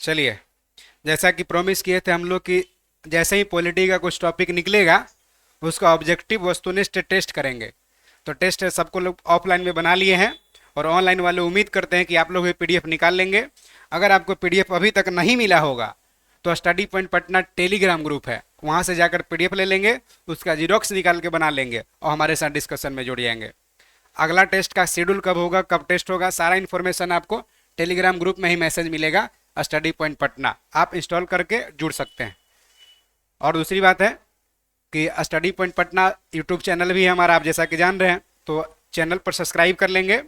चलिए, जैसा कि प्रॉमिस किए थे हम लोग कि जैसे ही पॉलिटी का कुछ टॉपिक निकलेगा उसका ऑब्जेक्टिव वस्तुनिष्ठ टेस्ट करेंगे। तो टेस्ट सबको लोग ऑफलाइन में बना लिए हैं और ऑनलाइन वाले उम्मीद करते हैं कि आप लोग ये पीडीएफ निकाल लेंगे। अगर आपको पीडीएफ अभी तक नहीं मिला होगा तो study point Patna Telegram group है, वहाँ से जाकर पीडीएफ ले लेंगे, उसका जीरोक्स निकाल के बना लेंगे और हमारे साथ डिस्कशन में जुड़ जाएंगे। अगला टेस्ट का शेड्यूल कब होगा, कब टेस्ट होगा, सारा इन्फॉर्मेशन आपको टेलीग्राम ग्रुप में ही मैसेज मिलेगा। स्टडी पॉइंट पटना आप इंस्टॉल करके जुड़ सकते हैं। और दूसरी बात है कि study point Patna YouTube channel भी है हमारा, आप जैसा कि जान रहे हैं, तो चैनल पर सब्सक्राइब कर लेंगे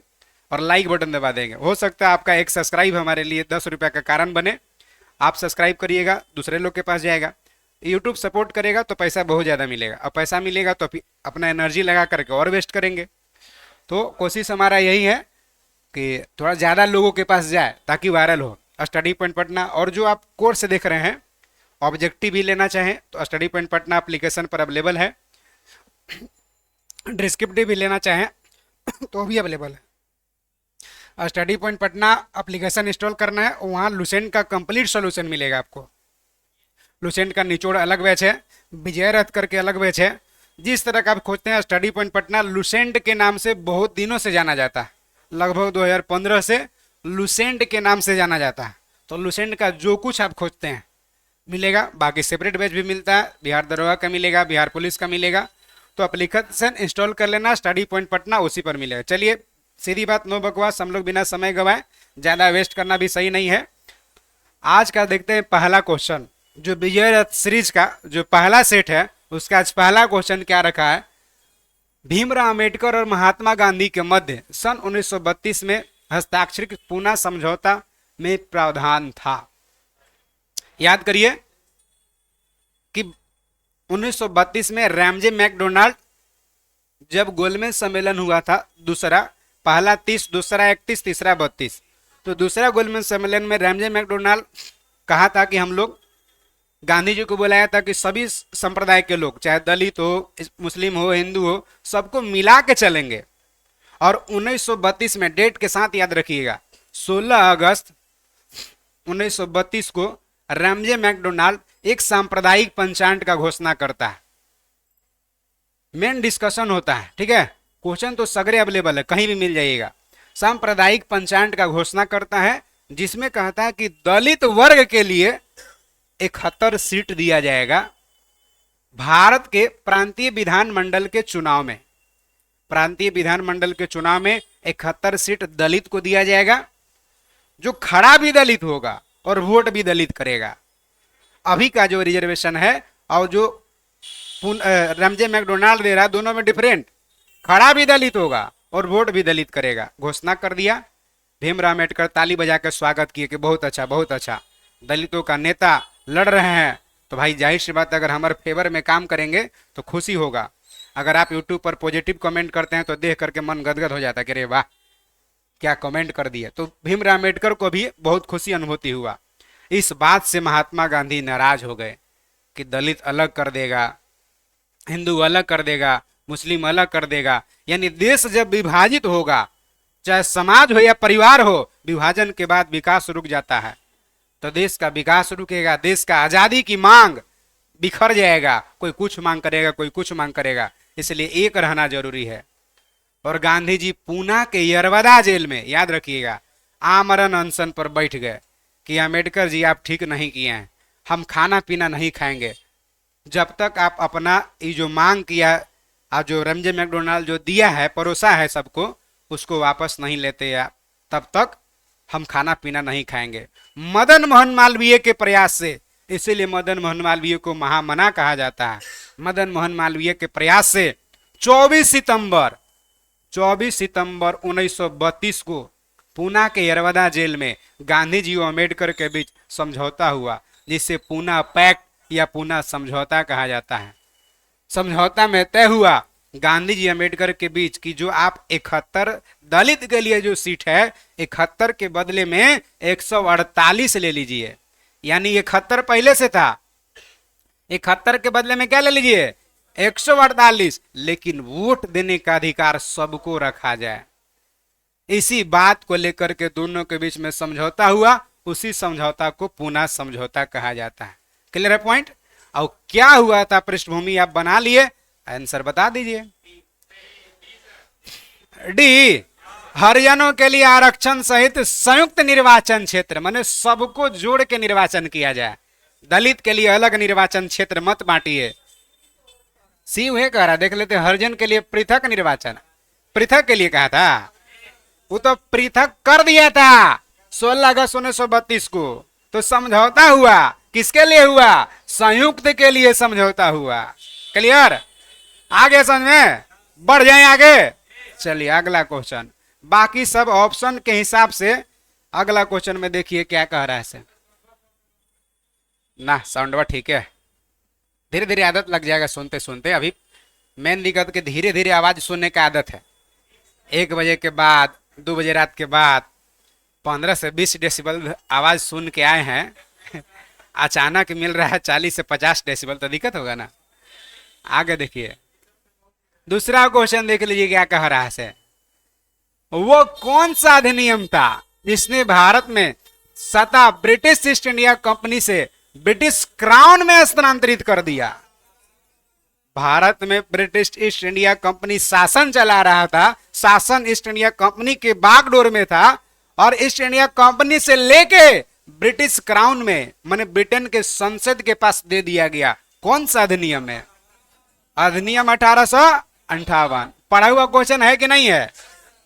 और लाइक बटन दबा देंगे। हो सकता है आपका एक सब्सक्राइब हमारे लिए 10 रुपये का कारण बने। आप सब्सक्राइब करिएगा, दूसरे लोग के पास जाएगा, यूट्यूब सपोर्ट करेगा तो पैसा बहुत ज़्यादा मिलेगा, और पैसा मिलेगा तो अपना एनर्जी लगा करके और वेस्ट करेंगे। तो कोशिश हमारा यही है कि थोड़ा ज़्यादा लोगों के पास जाए ताकि वायरल हो स्टडी पॉइंट पटना। और जो आप कोर्स देख रहे हैं, ऑब्जेक्टिव भी लेना चाहें तो स्टडी पॉइंट पटना एप्लीकेशन पर अवेलेबल है, डिस्क्रिप्टिव भी लेना चाहें तो भी अवेलेबल है। Study point Patna application install करना है, वहाँ लुसेंट का कंप्लीट सोल्यूशन मिलेगा आपको। लुसेंट का निचोड़ अलग बैच है, विजय रथ करके अलग बैच है। जिस तरह का आप खोजते हैं स्टडी पॉइंट पटना लुसेंट के नाम से बहुत दिनों से जाना जाता है, लगभग 2015 से लुसेंट के नाम से जाना जाता है। तो लुसेंट का जो कुछ आप खोजते हैं मिलेगा। बाकी सेपरेट बैच भी मिलता है, बिहार दरोगा का मिलेगा, बिहार पुलिस का मिलेगा। तो एप्लीकेशन इंस्टॉल कर लेना, स्टडी पॉइंट पटना उसी पर मिलेगा। चलिए सीधी बात, नो बकवास, हम लोग बिना समय गवाए, ज़्यादा वेस्ट करना भी सही नहीं है। आज का देखते हैं पहला क्वेश्चन, जो विजय रथ सीरीज का जो पहला सेट है उसका आज पहला क्वेश्चन क्या रखा है। भीमराव अंबेडकर और महात्मा गांधी के मध्य सन 1932 में हस्ताक्षरित पूना समझौता में प्रावधान था। याद करिए कि 1932 में रैमजे मैकडोनाल्ड जब गोलमेज सम्मेलन हुआ था, दूसरा, पहला 30, दूसरा 31, तीसरा 32, तो दूसरा गोलमेज सम्मेलन में रैमजे मैकडोनाल्ड कहा था कि हम लोग गांधी जी को बुलाया था कि सभी संप्रदाय के लोग, चाहे दलित हो, मुस्लिम हो, हिंदू हो, सबको मिला के चलेंगे। और 1932 में, डेट के साथ याद रखिएगा, 16 अगस्त 1932 को रैमजे मैकडोनाल्ड एक सांप्रदायिक पंचायत का घोषणा करता है। मेन डिस्कशन होता है, ठीक है, क्वेश्चन तो सगरे अवेलेबल है, कहीं भी मिल जाइएगा। सांप्रदायिक पंचायत का घोषणा करता है जिसमें कहता है कि दलित वर्ग के लिए 71 सीट दिया जाएगा भारत के प्रांतीय विधानमंडल के चुनाव में। प्रांतीय विधानमंडल के चुनाव में 71 सीट दलित को दिया जाएगा, जो खड़ा भी दलित होगा और वोट भी दलित करेगा। अभी का जो रिजर्वेशन है और जो रैमजे मैकडोनाल्ड दे रहा है, दोनों में डिफरेंट। खड़ा भी दलित होगा और वोट भी दलित करेगा। घोषणा कर दिया। भीमराव अम्बेडकर ताली बजाकर स्वागत किए कि बहुत अच्छा, बहुत अच्छा, दलितों का नेता लड़ रहे हैं, तो भाई जाहिर सी बात, अगर हमारे फेवर में काम करेंगे तो खुशी होगा। अगर आप यूट्यूब पर पॉजिटिव कमेंट करते हैं तो देख करके मन गदगद हो जाता है कि अरे वाह क्या कमेंट कर दिया। तो भीमराव अम्बेडकर को भी बहुत खुशी अनुभूति हुआ। इस बात से महात्मा गांधी नाराज हो गए कि दलित अलग कर देगा, हिंदू अलग कर देगा, मुस्लिम अलग कर देगा। यानी देश जब विभाजित होगा, चाहे समाज हो या परिवार हो, विभाजन के बाद विकास रुक जाता है। तो देश का विकास रुकेगा, देश का आजादी की मांग बिखर जाएगा, कोई कुछ मांग करेगा, कोई कुछ मांग करेगा। इसलिए एक रहना जरूरी है। और गांधी जी पूना के यरवदा जेल में, याद रखिएगा, आमरण अनशन पर बैठ गए कि अम्बेडकर जी आप ठीक नहीं किए हैं, हम खाना पीना नहीं खाएंगे जब तक आप अपना ये जो मांग किया और जो रैमजे मैकडोनाल्ड जो दिया है, परोसा है सबको, उसको वापस नहीं लेते या तब तक हम खाना पीना नहीं खाएंगे। मदन मोहन मालवीय के प्रयास से, इसीलिए मदन मोहन मालवीय को महामना कहा जाता है। मदन मोहन मालवीय के प्रयास से 24 सितंबर 1932 को पूना के यरवदा जेल में गांधी जी और अम्बेडकर के बीच समझौता हुआ, जिसे पूना पैक्ट या पूना समझौता कहा जाता है। समझौता में तय हुआ गांधी जी अम्बेडकर के बीच की जो आप 71 दलित के लिए जो सीट है, 71 के बदले में 148 ले लीजिए। यानी 71 पहले से था, 71 के बदले में क्या ले लीजिए, 148, लेकिन वोट देने का अधिकार सबको रखा जाए। इसी बात को लेकर के दोनों के बीच में समझौता हुआ उसी समझौता को पुनः समझौता कहा जाता है। क्लियर है पॉइंट? और क्या हुआ था पृष्ठभूमि आप बना लिए, आंसर बता दीजिए। डी, हरिजनों के लिए आरक्षण सहित संयुक्त निर्वाचन क्षेत्र, माने सबको जोड़ के निर्वाचन किया जाए, दलित के लिए अलग निर्वाचन क्षेत्र मत बांटिए। सी वह कह रहा, देख लेते, हरिजन के लिए पृथक निर्वाचन, पृथक के लिए कहा था, वो तो पृथक कर दिया था 16 अगस्त 1932 को। तो समझौता हुआ, किसके लिए हुआ? संयुक्त के लिए समझौता हुआ। क्लियर? आगे समझ में, बढ़ जाए आगे। चलिए अगला क्वेश्चन, बाकी सब ऑप्शन के हिसाब से अगला क्वेश्चन में देखिए क्या कह रहा है से ना। साउंडवा ठीक है, धीरे धीरे आदत लग जाएगा सुनते सुनते। अभी मेन दिक्कत के धीरे धीरे आवाज सुनने का आदत है। 1 बजे के बाद, 2 बजे रात के बाद 15 से 20 डेसिबल आवाज सुन के आए हैं, अचानक मिल रहा है 40 से 50 डेसिबल, तो दिक्कत होगा ना। आगे देखिए दूसरा क्वेश्चन देख लीजिए क्या कह रहा है। वो कौन सा अधिनियम था जिसने भारत में सत्ता ब्रिटिश ईस्ट इंडिया कंपनी से ब्रिटिश क्राउन में स्थानांतरित कर दिया? भारत में ब्रिटिश ईस्ट इंडिया कंपनी शासन चला रहा था, शासन ईस्ट इंडिया कंपनी के बागडोर में था, और ईस्ट इंडिया कंपनी से लेके ब्रिटिश क्राउन में, माने ब्रिटेन के संसद के पास दे दिया गया। कौन सा अधिनियम है? अधिनियम 1858। पढ़ा हुआ क्वेश्चन है कि नहीं है?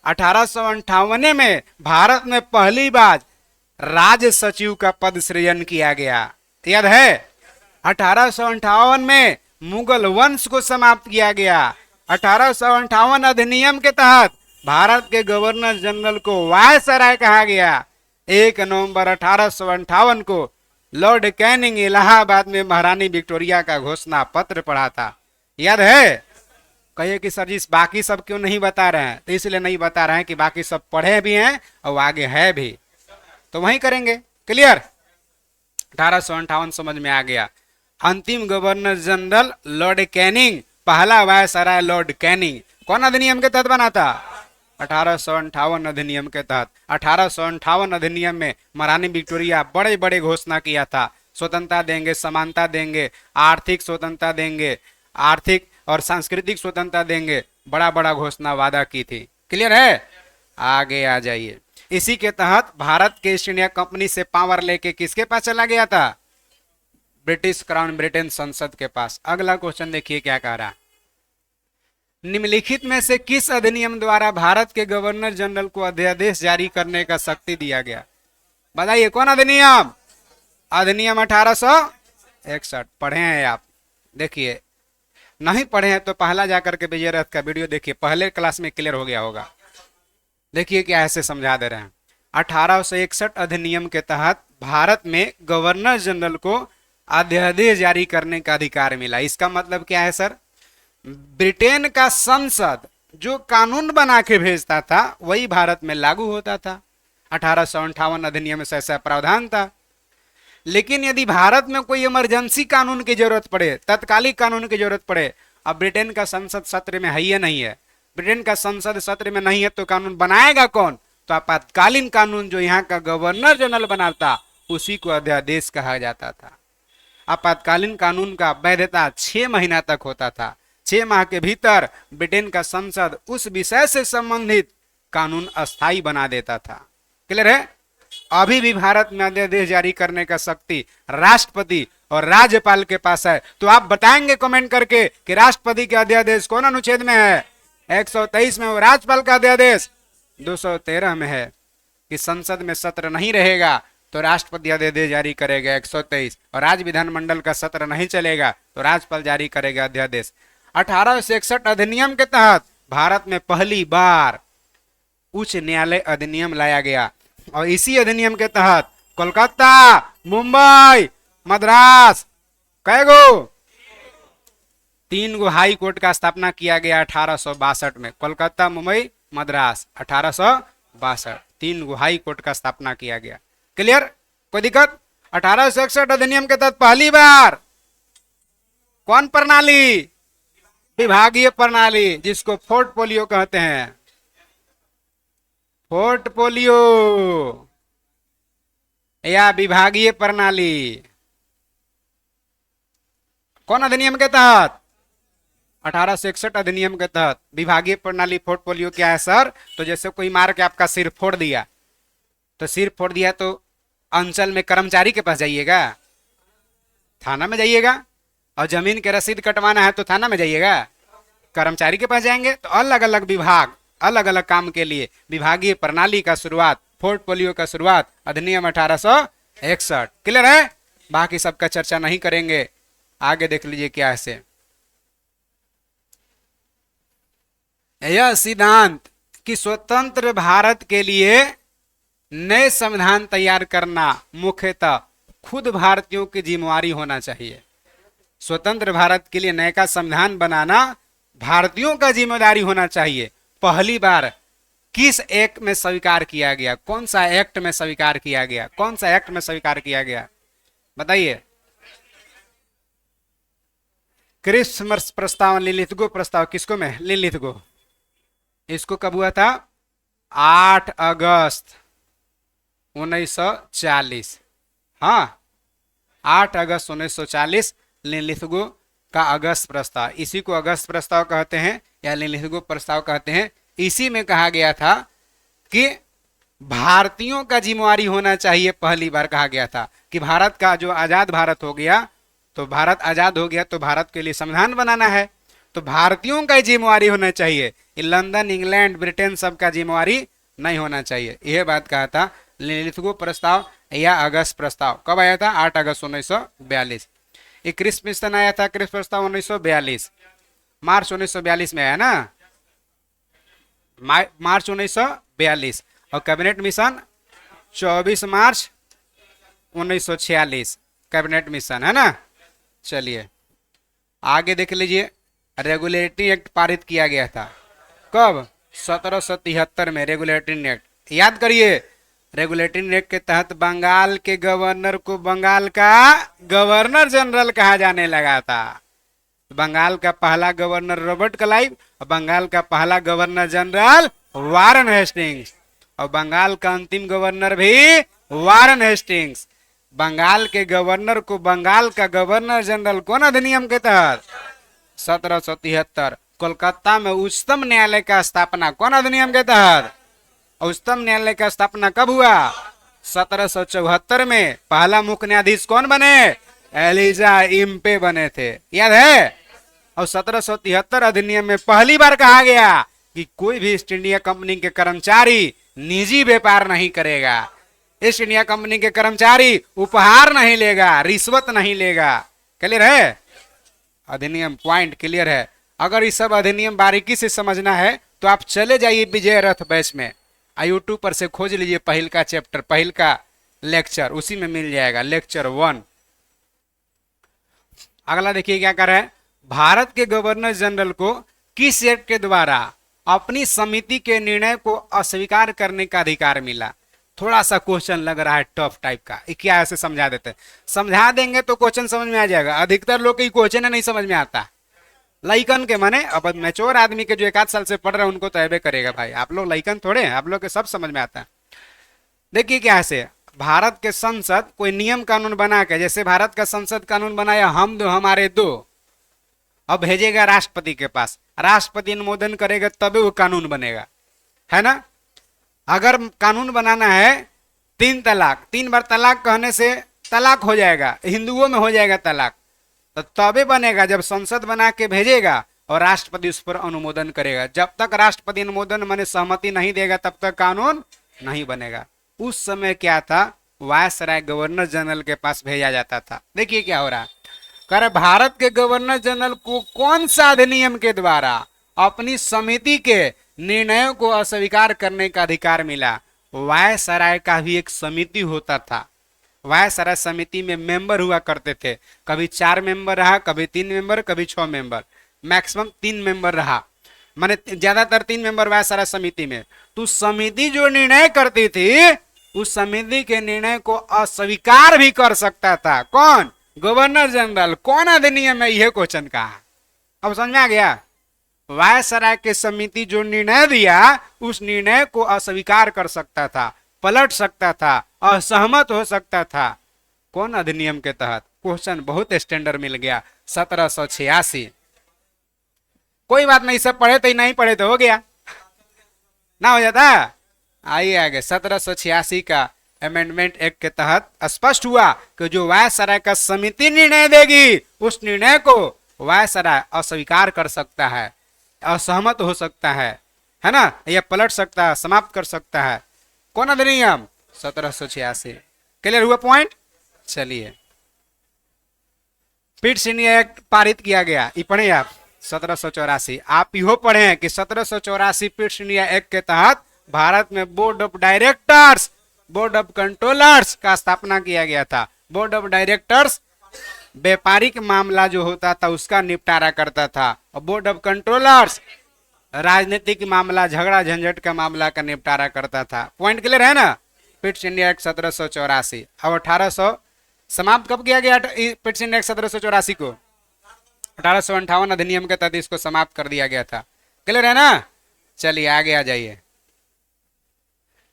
1858 में भारत में पहली बार राज सचिव का पद सृजन किया गया, याद है? 1858 में मुगल वंश को समाप्त किया गया। 1858 अधिनियम के तहत भारत के गवर्नर जनरल को वायसराय कहा गया। 1 नवंबर 1858 को लॉर्ड कैनिंग इलाहाबाद में महारानी विक्टोरिया का घोषणा पत्र पढ़ा था, याद है? कहिए कि सर जी बाकी सब क्यों नहीं बता रहे हैं? तो इसलिए नहीं बता रहे हैं कि बाकी सब पढ़े भी हैं और आगे है भी, तो वही करेंगे। क्लियर? 1858 समझ में आ गया। अंतिम गवर्नर जनरल लॉर्ड कैनिंग, पहला वायसराय लॉर्ड कैनिंग। कौन अधिनियम के तहत बना था? 1858 अधिनियम के तहत। 1858 अधिनियम में महारानी विक्टोरिया बड़े बड़े घोषणा किया था, स्वतंत्रता देंगे, समानता देंगे, आर्थिक स्वतंत्रता देंगे, आर्थिक और सांस्कृतिक स्वतंत्रता देंगे, बड़ा बड़ा घोषणा वादा की थी। क्लियर है? आगे आ जाइए। इसी के तहत भारत के ईस्ट इंडिया कंपनी से पावर लेके किसके पास चला गया था? ब्रिटिश क्राउन, ब्रिटेन संसद के पास। अगला क्वेश्चन देखिए क्या कह रहा। निम्नलिखित में से किस अधिनियम द्वारा भारत के गवर्नर जनरल को अध्यादेश जारी करने का शक्ति दिया गया? बताइए कौन अधिनियम? अधिनियम 1861। पढ़े हैं आप? देखिए, नहीं पढ़े हैं तो पहला जाकर के विजय रथ का वीडियो देखिए, पहले क्लास में क्लियर हो गया होगा। देखिए क्या ऐसे समझा दे रहे हैं। 1861 अधिनियम के तहत भारत में गवर्नर जनरल को अध्यादेश जारी करने का अधिकार मिला। इसका मतलब क्या है सर? ब्रिटेन का संसद जो कानून बना के भेजता था वही भारत में लागू होता था। 1858 अधिनियम से ऐसा प्रावधान था। लेकिन यदि भारत में कोई इमरजेंसी कानून की जरूरत पड़े, तत्कालिक कानून की जरूरत पड़े, अब ब्रिटेन का संसद सत्र में है या नहीं है? ब्रिटेन का संसद सत्र में नहीं है तो कानून बनाएगा कौन? तो आपातकालीन कानून जो यहाँ का गवर्नर जनरल बनाता उसी को अध्यादेश कहा जाता था। आपातकालीन कानून का वैधता 6 महीना तक होता था। 6 माह के भीतर ब्रिटेन का संसद उस विषय से संबंधित कानून अस्थायी बना देता था। क्लियर है? अभी भी भारत में अध्यादेश जारी करने का शक्ति राष्ट्रपति और राज्यपाल के पास है। तो आप बताएंगे कमेंट करके कि राष्ट्रपति का अध्यादेश कौन अनुच्छेद में है? 123 में। और राज्यपाल का अध्यादेश 213 में है कि संसद में सत्र नहीं रहेगा तो राष्ट्रपति अध्यादेश जारी करेगा 123, और राज्य विधानमंडल का सत्र नहीं चलेगा तो राज्यपाल जारी करेगा अध्यादेश। 1861 अधिनियम के तहत भारत में पहली बार उच्च न्यायालय अधिनियम लाया गया, और इसी अधिनियम के तहत कोलकाता, मुंबई, मद्रास, कै गो? 3 गो हाई कोर्ट का स्थापना किया गया 1862 में। Kolkata, Mumbai, Madras, 1862 3 go high court का स्थापना किया गया। क्लियर? कोई दिक्कत? 1861 अधिनियम के तहत पहली बार कौन प्रणाली? विभागीय प्रणाली, जिसको पोर्टफोलियो कहते हैं। पोर्टफोलियो या विभागीय प्रणाली? कौन अधिनियम के तहत? 1861 अधिनियम के तहत। विभागीय प्रणाली पोर्टफोलियो क्या है सर? तो जैसे कोई मार के आपका सिर फोड़ दिया, तो सिर फोड़ दिया तो अंचल में कर्मचारी के पास जाइएगा? थाना में जाइएगा। और जमीन के रसीद कटवाना है तो थाना में जाइएगा? कर्मचारी के पास जाएंगे। तो अलग अलग विभाग अलग अलग काम के लिए विभागीय प्रणाली का शुरुआत, पोर्टफोलियो का शुरुआत अधिनियम 1861। क्लियर है? बाकी सबका चर्चा नहीं करेंगे, आगे देख लीजिए क्या है। यह सिद्धांत कि स्वतंत्र भारत के लिए नए संविधान तैयार करना मुख्यतः खुद भारतीयों की जिम्मेवारी होना चाहिए। स्वतंत्र भारत के लिए नया संविधान बनाना भारतीयों का जिम्मेदारी होना चाहिए। पहली बार किस एक्ट में स्वीकार किया गया? कौन सा एक्ट में स्वीकार किया गया? कौन सा एक्ट में स्वीकार किया गया बताइए? क्रिसमस प्रस्ताव, लिलिथगो प्रस्ताव। किसको में? लिलिथगो। इसको कब हुआ था? 8 अगस्त 1940। हाँ, 8 अगस्त 1940 लिलिथगो का अगस्त प्रस्ताव। इसी को अगस्त प्रस्ताव कहते हैं या लिलिथगो प्रस्ताव कहते हैं। इसी में कहा गया था कि भारतीयों का जिम्मेवारी होना चाहिए। पहली बार कहा गया था कि भारत का जो आजाद भारत हो गया, तो भारत आजाद हो गया तो भारत के लिए संविधान बनाना है, तो भारतीयों का जिम्मेवारी होना चाहिए। लंदन, इंग्लैंड, ब्रिटेन सबका जिम्मेवारी नहीं होना चाहिए। यह बात कहा था लिलिथगो प्रस्ताव या अगस्त प्रस्ताव। कब आया था? 8 अगस्त 1942। ये क्रिस मिशन आया था, क्रिस प्रस्ताव 1942, मार्च 1942 में आया ना, मार्च 1942। और कैबिनेट मिशन 24 मार्च 1946 कैबिनेट मिशन है ना। चलिए आगे देख लीजिए। रेगुलेटरी एक्ट पारित किया गया था कब? 1773 में रेगुलेटरी एक्ट। याद करिए, रेगुलेटरी एक्ट के तहत बंगाल के गवर्नर को बंगाल का गवर्नर जनरल कहा जाने लगा था। बंगाल का पहला गवर्नर रॉबर्ट क्लाइव और बंगाल का पहला गवर्नर जनरल वारन हेस्टिंग्स, और बंगाल का अंतिम गवर्नर भी वारन हेस्टिंग्स। बंगाल के गवर्नर को बंगाल का गवर्नर जनरल कौन अधिनियम के तहत? 1773। कोलकाता में उच्चतम न्यायालय का स्थापना कौन अधिनियम के तहत? उच्चतम न्यायालय का स्थापना कब हुआ? 1774 में। पहला मुख्य न्यायाधीश कौन बने? एलिजा इम्पे बने थे, याद है? और 1773 अधिनियम में पहली बार कहा गया कि कोई भी ईस्ट इंडिया कंपनी के कर्मचारी निजी व्यापार नहीं करेगा। ईस्ट इंडिया कंपनी के कर्मचारी उपहार नहीं लेगा, रिश्वत नहीं लेगा। क्लियर है? अधिनियम पॉइंट क्लियर है? अगर ये सब अधिनियम बारीकी से समझना है तो आप चले जाइए विजय रथ बैच में, यूट्यूब पर से खोज लीजिए पहल का चैप्टर, पहल का लेक्चर, उसी में मिल जाएगा, लेक्चर 1। अगला देखिए क्या कर रहा है। भारत के गवर्नर जनरल को किस एक्ट के द्वारा अपनी समिति के निर्णय को अस्वीकार करने का अधिकार मिला? थोड़ा सा क्वेश्चन लग रहा है टफ टाइप का, क्या ऐसे समझा देते हैं? समझा देंगे तो क्वेश्चन समझ में आ जाएगा। अधिकतर लोग के क्वेश्चन नहीं समझ में आता, लाइकन के माने। अब मैच्योर आदमी के जो 1 साल से पढ़ रहे हैं उनको तो ऐबे करेगा भाई, आप लोग लाइकन थोड़े हैं, आप लोग के सब समझ में आता है। देखिए क्या है, भारत के संसद कोई नियम कानून बना के, जैसे भारत का संसद कानून बनाया हम दो हमारे दो, अब भेजेगा राष्ट्रपति के पास, राष्ट्रपति अनुमोदन करेगा तभी वो कानून बनेगा, है ना। अगर कानून बनाना है 3 तलाक, 3 बार तलाक कहने से तलाक हो जाएगा, हिंदुओं में हो जाएगा तलाक, तो तभी बनेगा जब संसद बना के भेजेगा और राष्ट्रपति उस पर अनुमोदन करेगा। जब तक राष्ट्रपति अनुमोदन माने सहमति नहीं देगा तब तक कानून नहीं बनेगा। उस समय क्या था, वायसराय गवर्नर जनरल के पास भेजा जाता था। देखिए क्या हो रहा है, कह रहे भारत के गवर्नर जनरल को कौन सा अधिनियम के द्वारा अपनी समिति के निर्णयों को अस्वीकार करने का अधिकार मिला? वायसराय का भी एक समिति होता था। वायसराय समिति में मेंबर हुआ करते थे, कभी 4 मेंबर रहा, कभी 3 मेंबर, कभी 6 मेंबर, मैक्सिमम 3 मेंबर रहा, माने ज्यादातर 3 मेंबर वायसराय समिति में। तो समिति जो निर्णय करती थी उस समिति के निर्णय को अस्वीकार भी कर सकता था कौन? Governor general. कौन अधिनियम है? यह क्वेश्चन का। अब समझ में आ गया? वायसराय के समिति जो निर्णय दिया उस निर्णय को अस्वीकार कर सकता था। पलट सकता था, असहमत हो सकता था। कौन अधिनियम के तहत? क्वेश्चन बहुत स्टैंडर्ड मिल गया, 1786। कोई बात नहीं, सब पढ़े तो ही, नहीं पढ़े तो हो गया ना, हो जाता। आइए आगे, 1786 का अमेंडमेंट एक्ट के तहत स्पष्ट हुआ कि जो वायसराय का समिति निर्णय देगी उस निर्णय को वायसराय अस्वीकार कर सकता है, असहमत हो सकता है ना, यह पलट सकता है, समाप्त कर सकता है। कौन अधिनियम? 1786। क्लियर हुआ पॉइंट? चलिए, पिट्स इंडिया एक्ट पारित किया गया, ये पढ़े आप, 1784। आप इहो पढ़े हैं कि 1784 पिट्स इंडिया एक्ट के तहत भारत में board of directors, board of controllers का स्थापना किया गया था। बोर्ड ऑफ डायरेक्टर्स व्यापारिक मामला जो होता था उसका निपटारा करता था, और बोर्ड ऑफ कंट्रोलर्स राजनीतिक मामला, झगड़ा झंझट का मामला का निपटारा करता था। पॉइंट क्लियर है ना? Pitt's India act 1784। अब 1800 समाप्त कब किया गया पिट्स इंडिया एक्ट 1784 को? 1858 अधिनियम के तहत इसको समाप्त कर दिया गया था। क्लियर है ना? चलिए आगे आ जाइए।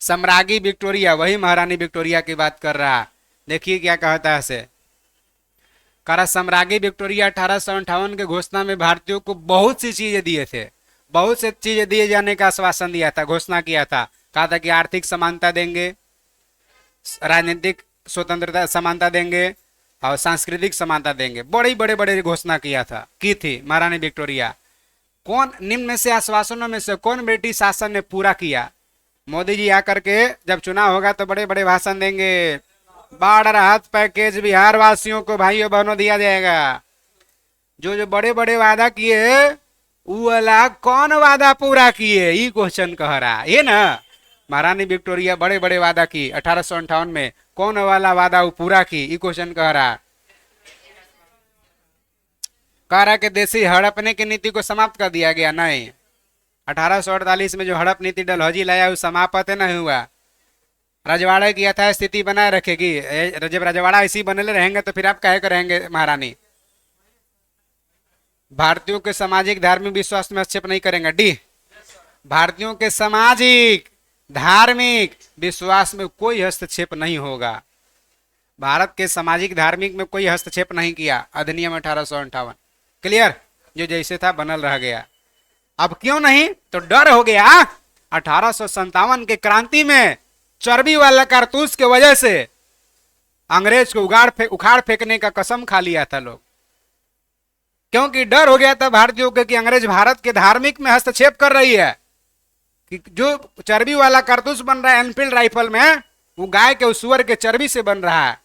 सम्राज्ञी विक्टोरिया, वही महारानी विक्टोरिया की बात कर रहा। देखिए क्या कहता है इसे। करा सम्राज्ञी विक्टोरिया 1858 के घोषणा में भारतीयों को बहुत सी चीजें दिए थे, बहुत सी चीजें दिए जाने का आश्वासन दिया था, घोषणा किया था। कहा था कि आर्थिक समानता देंगे, राजनीतिक स्वतंत्रता समानता देंगे और सांस्कृतिक समानता देंगे। बड़ी बड़े बड़े घोषणा किया था, की थी महारानी विक्टोरिया। कौन निम्न में से आश्वासनों में से कौन ब्रिटिश शासन ने पूरा किया? मोदी जी आकर के जब चुनाव होगा तो बड़े बड़े भाषण देंगे, बाढ़ राहत पैकेज बिहार वासियों को भाइयों बहनों दिया जाएगा। जो जो बड़े बड़े वादा किए वो वाला कौन वादा पूरा किए, ये क्वेश्चन कह रहा है ना। महारानी विक्टोरिया बड़े बड़े वादा की 1858 में, कौन वाला वादा वो पूरा की, ये क्वेश्चन कह रहा कि देशी हड़पने की नीति को समाप्त कर दिया गया। नहीं, 1848 में जो हड़प नीति डलहौजी लाया वो समाप्त नहीं हुआ। रजवाड़े की यथा स्थिति बनाए रखेगी। जब रजवाड़ा इसी बने रहेंगे तो फिर आप कहे करेंगे महारानी। भारतीयों के सामाजिक धार्मिक विश्वास में हस्तक्षेप नहीं करेंगे। डी, भारतीयों के सामाजिक धार्मिक विश्वास में कोई हस्तक्षेप नहीं होगा। भारत के सामाजिक धार्मिक में कोई हस्तक्षेप नहीं किया अधिनियम 1858। क्लियर? जो जैसे था बनल रह गया। अब क्यों नहीं? तो डर हो गया 1857 के क्रांति में चर्बी वाला कारतूस के वजह से अंग्रेज को उखाड़ फेंकने का कसम खा लिया था लोग, क्योंकि डर हो गया था भारतीयों को कि अंग्रेज भारत के धार्मिक में हस्तक्षेप कर रही है। कि जो चर्बी वाला कारतूस बन रहा है एनफील्ड राइफल में, वो गाय के सुअर के चर्बी से बन रहा है।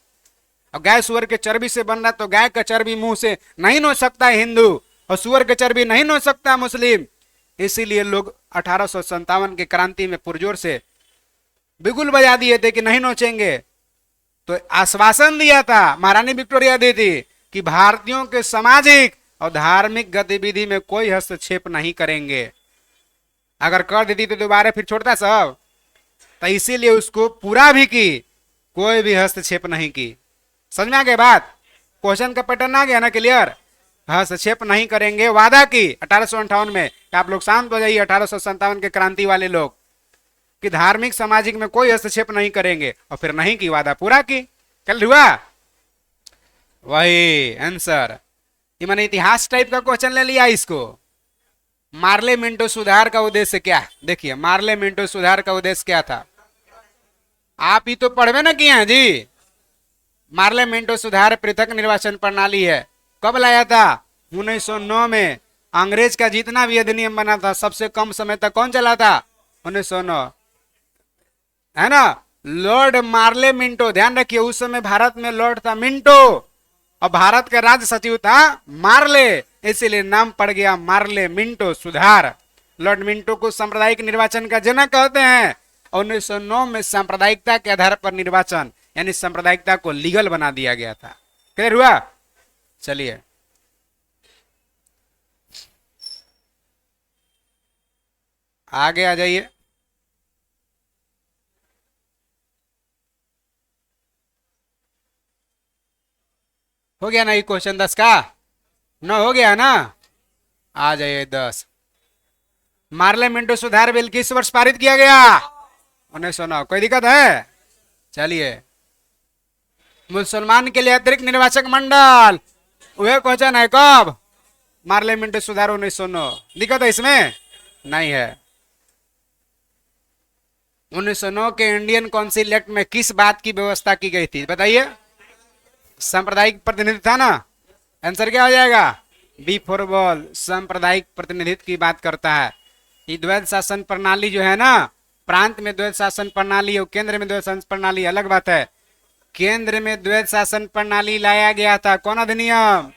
और गाय सुअर के चर्बी से बन रहा है तो गाय का चर्बी मुंह से नहीं नोच सकता है हिंदू, और सुअर के चर्बी नहीं नोच सकता मुस्लिम। इसीलिए लोग 1857 के क्रांति में पुरजोर से बिगुल बजा दिए थे कि नहीं नोचेंगे। तो आश्वासन दिया था, महारानी विक्टोरिया दी थी कि भारतीयों के सामाजिक और धार्मिक गतिविधि में कोई हस्तक्षेप नहीं करेंगे। अगर कर देती तो दोबारा फिर छोड़ता सब, तो इसीलिए उसको पूरा भी की, कोई भी हस्तक्षेप नहीं की। समझ में आ गया बात? क्वेश्चन का पैटर्न आ गया ना क्लियर? हस्तक्षेप नहीं करेंगे, वादा की 1858 में। आप लोग शांत हो जाइए 1857 के क्रांति वाले लोग, कि धार्मिक सामाजिक में कोई हस्तक्षेप नहीं करेंगे, और फिर नहीं की, वादा पूरा की। कल हुआ वही आंसर। मैंने इतिहास टाइप का क्वेश्चन ले लिया इसको। मार्ले मिंटो सुधार का उद्देश्य क्या? देखिए, मार्ले मिंटो सुधार का उद्देश्य क्या था? आप ही तो पढ़वे ना किए हैं जी। मार्ले मिंटो सुधार पृथक निर्वाचन प्रणाली है। कब लाया था? 1909 में। अंग्रेज का जितना भी अधिनियम बना था सबसे कम समय तक कौन चला था? 1909, है ना। लॉर्ड मार्ले मिंटो, ध्यान रखिए उस समय भारत में लॉर्ड था मिंटो और भारत का राज्य सचिव था मार्ले, इसीलिए नाम पड़ गया मार्ले मिंटो सुधार। लॉर्ड मिंटो को सांप्रदायिक निर्वाचन का जनक कहते हैं। 1909 में सांप्रदायिकता के आधार पर निर्वाचन यानी सांप्रदायिकता को लीगल बना दिया गया था। क्लियर हुआ? चलिए आगे आ जाइए। हो गया ना ये क्वेश्चन 10 का? 9 हो गया ना? आ जाइए 10। मार्ले मिंटो सुधार बिल किस वर्ष पारित किया गया? 1909। कोई दिक्कत है? चलिए, मुसलमान के लिए अतिरिक्त निर्वाचक मंडल वह क्वेश्चन है कब? पार्लियामेंट सुधार 1909। दिक्कत है इसमें? नहीं है। 1909 के इंडियन काउंसिल एक्ट में किस बात की व्यवस्था की गई थी बताइए? सांप्रदायिक प्रतिनिधित्व था ना? आंसर क्या हो जाएगा? B for ball. सांप्रदायिक प्रतिनिधित्व की बात करता है। ये द्वैध शासन प्रणाली जो है ना, प्रांत में द्वैध शासन प्रणाली और केंद्र में द्वैध शासन प्रणाली अलग बात है। केंद्र में द्वैध शासन प्रणाली लाया गया था कौन अधिनियम?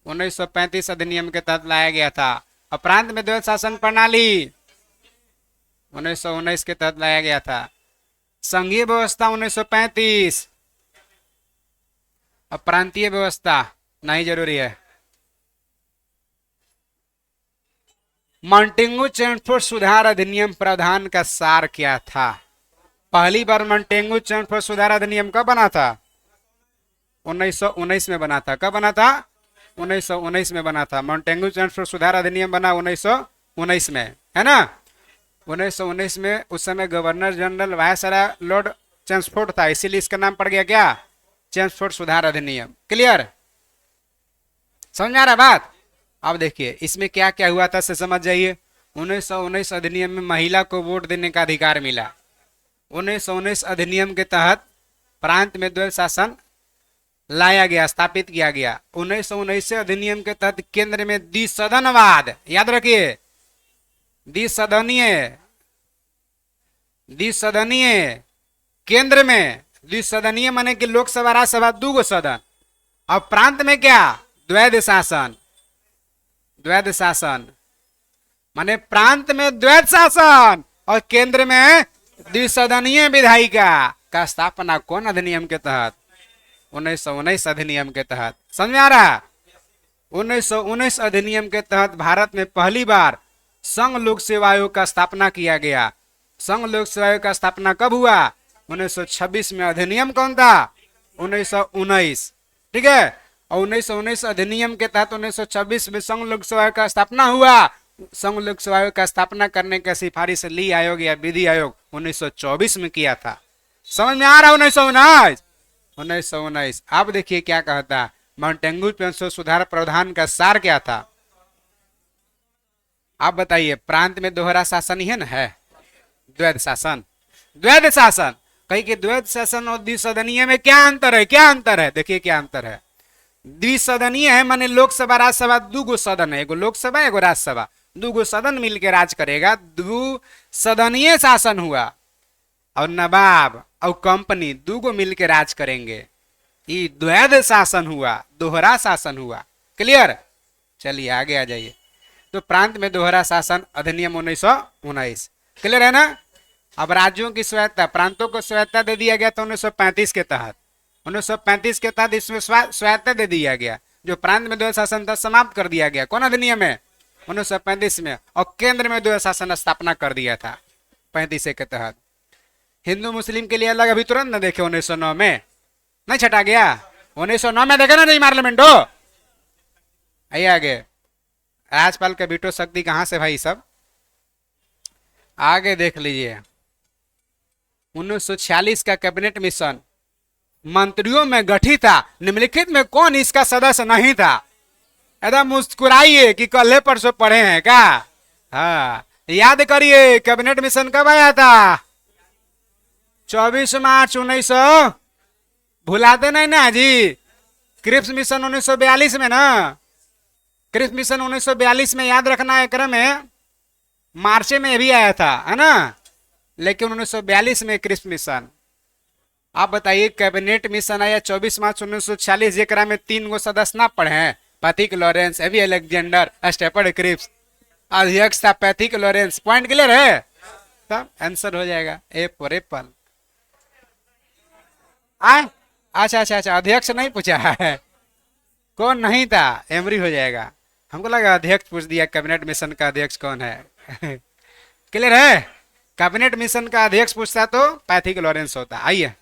1935 अधिनियम के तहत लाया गया था। और प्रांत में द्वैध शासन प्रणाली 1919 के तहत लाया गया था। संघीय व्यवस्था 1935 और प्रांतीय व्यवस्था नहीं जरूरी है। मॉन्टेगू चेम्सफोर्ड सुधार अधिनियम प्रावधान का सार क्या था? पहली बार मॉन्टेगू चेम्सफोर्ड सुधार अधिनियम कब बना था? 1919 में बना था। कब बना था? 1919 में बना था। मॉन्टेगू चेम्सफोर्ड सुधार अधिनियम बना 1919 में, है ना? 1919 में उस समय governor general viceroy Lord Chelmsford था, इसीलिए इसका नाम पड़ गया क्या? चेम्सफोर्ड सुधार अधिनियम। क्लियर? समझ में आ रहा बात? अब देखिए इसमें क्या क्या हुआ था से समझ जाइए। 1919 अधिनियम में महिला को वोट देने का अधिकार मिला। 1919 अधिनियम के तहत प्रांत में द्वैध शासन लाया गया, स्थापित किया गया। 1919 अधिनियम के तहत केंद्र में द्विसदनवाद, याद रखिए, द्विसदनीय केंद्र में द्विसदनीय माने कि लोकसभा राज्यसभा दो सदन, और प्रांत में क्या? द्वैध शासन। द्वैध शासन माने प्रांत में द्वैध शासन और केंद्र में द्विसदनीय विधायिका का स्थापना कौन अधिनियम के तहत? 1919 अधिनियम के तहत। समझ में आ रहा? 1919 अधिनियम के तहत भारत में पहली बार संघ लोक सेवा आयोग का स्थापना किया गया। संघ लोक सेवा आयोग का स्थापना कब हुआ? 1926 में। अधिनियम कौन था? 1919। ठीक है। और 1919 अधिनियम के तहत 1926 में संघ लोक सेवा आयोग का स्थापना हुआ। संघ लोक सेवा आयोग का स्थापना करने का सिफारिश ली आयोग या विधि आयोग 1924 में किया था। समझ में आ रहा? 1919। अब देखिए क्या कहता, मॉन्टेगू चेम्सफोर्ड सुधार प्रावधान का सार क्या था? आप बताइए। प्रांत में दोहरा शासन ही है ना? है द्वैध शासन। द्वैध शासन कहीं के द्वैध शासन और द्विसदनीय में क्या अंतर है? क्या अंतर है? देखिए क्या अंतर है। द्विसदनीय है माने लोकसभा राज्यसभा दो सदन है, एगो लोकसभा एगो राज्यसभा, दो सदन मिलकर राज करेगा। द्विसदनीय शासन हुआ और नवाब और कंपनी दो मिलकर राज करेंगे। ये द्वैध शासन हुआ, दोहरा शासन हुआ। क्लियर? चलिए आगे आ जाइए। तो प्रांत में दोहरा शासन अधिनियम 1919। क्लियर है ना? अब राज्यों की स्वायत्ता, प्रांतों को स्वायत्ता दे दिया गया था 1935 के तहत। 1935 के तहत इसमें स्वायत्ता दे दिया गया। जो प्रांत में द्वैध शासन था समाप्त कर दिया गया। कौन अधिनियम है? 1935 में। और केंद्र में द्वैध शासन स्थापना कर दिया था 35 के तहत। हिंदू मुस्लिम के लिए अलग अभी तुरंत न देखे 1909 में नहीं छटा गया। 1909 में देखा ना नहीं पार्लियामेंट हो। आइए आगे। राज्यपाल का वीटो शक्ति कहां से भाई? सब आगे देख लीजिए। 1946 का कैबिनेट मिशन मंत्रियों में गठित था। निम्नलिखित में कौन इसका सदस्य नहीं था? एकदम मुस्कुराइए कि कल परसों पढ़े हैं क्या? हाँ, याद करिए कैबिनेट मिशन कब आया था? 24 मार्च 1900। भुलाते नहीं ना जी। क्रिप्स मिशन 1942 में ना। क्रिप्स मिशन 1942 में, याद रखना है। क्रम में मार्च में भी आया था, है ना? लेकिन 1942 में क्रिप्स मिशन। आप बताइए कैबिनेट मिशन आया 24 मार्च 1946, जेकरा में 3 गो सदस्य ना पढ़े हैं। पैथिक लॉरेंस, एवी अलेक्जेंडर, स्टेफर्ड क्रिप्स। अध्यक्ष था पैथिक लॉरेंस। पॉइंट क्लियर है? तब आंसर हो जाएगा ए फॉर एप्पल। अच्छा, अध्यक्ष नहीं पूछा है। कौन नहीं था? एमरी हो जाएगा। हमको लगा अध्यक्ष पूछ दिया। कैबिनेट मिशन का अध्यक्ष कौन है? क्लियर है? कैबिनेट मिशन का अध्यक्ष पूछता तो पैथिक लॉरेंस होता। आइए,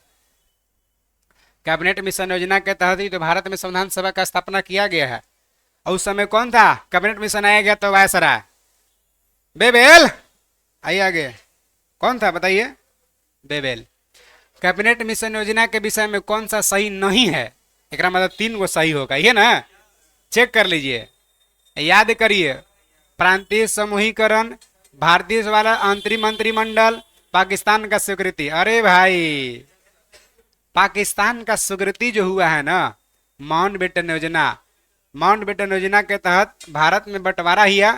कैबिनेट मिशन योजना के तहत ही तो भारत में संविधान सभा का स्थापना किया गया है। और उस समय कौन था? कैबिनेट मिशन आया गया तो वायसराय बेबेल। आइए आगे। कौन था बताइए? बेबेल। कैबिनेट मिशन योजना के विषय में कौन सा सही नहीं है? एक मतलब 3 गो सही होगा, ये ना, चेक कर लीजिए, याद करिए। प्रांतीय समूहीकरण, भारतीय वाला अंतरिम मंत्रिमंडल, पाकिस्तान का स्वीकृति। अरे भाई, पाकिस्तान का स्वीकृति जो हुआ है ना, माउंटबेटन योजना, माउंटबेटन योजना के तहत भारत में बंटवारा हुआ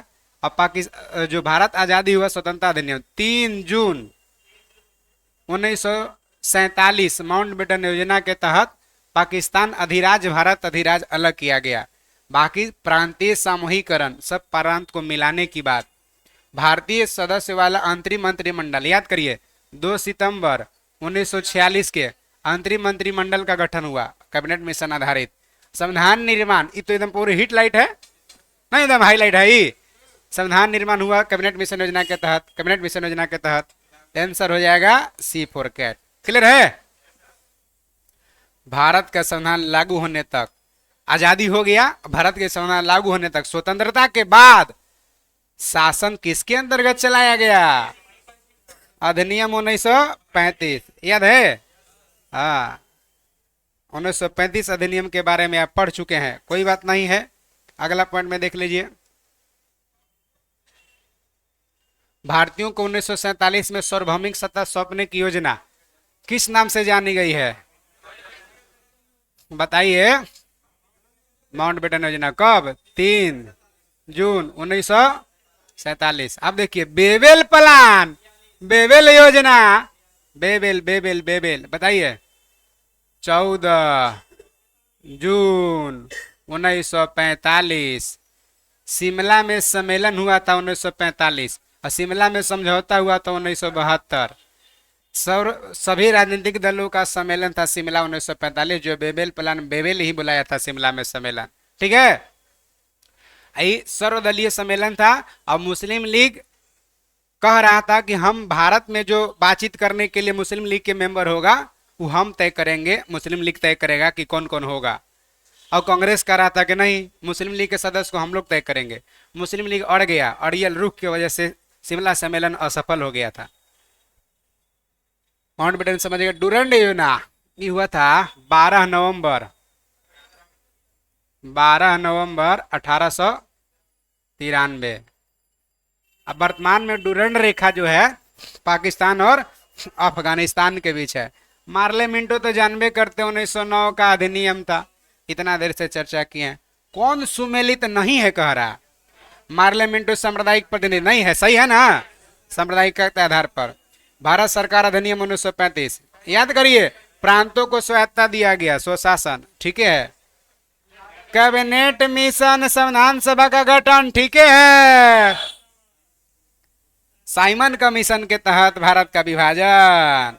और पाकिस्तान जो भारत आजादी हुआ, स्वतंत्रता अधिनियम 3 जून 1947 माउंटबेटन योजना के तहत पाकिस्तान अधिराज, भारत अधिराज अलग किया गया। बाकी प्रांतीय सामूहिकरण, सब प्रांत को मिलाने की बात। भारतीय सदस्य वाला अंतरिम मंत्रिमंडल, याद करिए 2 सितंबर 1946 के अंतरिम मंत्रिमंडल का गठन हुआ, कैबिनेट मिशन आधारित। संविधान निर्माण, ये तो एकदम पूरी हिट लाइट है, नहीं एकदम हाईलाइट है ये। संविधान निर्माण हुआ कैबिनेट मिशन योजना के तहत, कैबिनेट मिशन योजना के तहत। आंसर हो जाएगा C4 कैट। क्लियर है? भारत का संविधान लागू होने तक, आजादी हो गया, भारत के संविधान लागू होने तक, स्वतंत्रता के बाद शासन किसके अंतर्गत चलाया गया? अधिनियम 1935, याद है? हाँ, 1935 अधिनियम के बारे में आप पढ़ चुके हैं, कोई बात नहीं है। अगला पॉइंट में देख लीजिए। भारतीयों को 1947 में सार्वभौमिक सत्ता सौंपने की योजना किस नाम से जानी गई है? बताइए। माउंटबेटन योजना कब? 3 जून 1947। अब देखिए, बेबेल प्लान, बेबेल योजना, बेबेल बेबेल बेबेल, बताइए। 14 जून 1945 शिमला में सम्मेलन हुआ था 1945, और शिमला में समझौता हुआ था 1972। सभी राजनीतिक दलों का सम्मेलन था शिमला 1945, जो बेबेल प्लान, बेबेल ही बुलाया था शिमला में सम्मेलन। ठीक है, यही सर्वदलीय सम्मेलन था। और मुस्लिम लीग कह रहा था कि हम भारत में जो बातचीत करने के लिए मुस्लिम लीग के मेंबर होगा वो हम तय करेंगे, मुस्लिम लीग तय करेगा कि कौन कौन होगा। और कांग्रेस कह रहा था कि नहीं, मुस्लिम लीग के सदस्य को हम लोग तय करेंगे। मुस्लिम लीग अड़ गया, अड़ियल रुख की वजह से शिमला सम्मेलन असफल हो गया था। माउंटबेटन समझिएगा। डूरंड योजना ये हुआ था 12 नवंबर 1893। अब वर्तमान में डूरंड रेखा जो है पाकिस्तान और अफगानिस्तान के बीच है। मार्ले मिंटो तो जानबे करते, 1909 का अधिनियम था, इतना देर से चर्चा किए हैं। कौन सुमेलित नहीं है कह रहा? मार्ले मिंटो सांप्रदायिक प्रतिनिधि नहीं है, सही है ना? सांप्रदायिक के आधार पर भारत सरकार अधिनियम 1935, याद करिए। प्रांतों को स्वायत्ता दिया गया, स्वशासन, ठीक है। कैबिनेट मिशन, संविधान सभा का गठन, ठीक है। साइमन कमीशन के तहत भारत का विभाजन।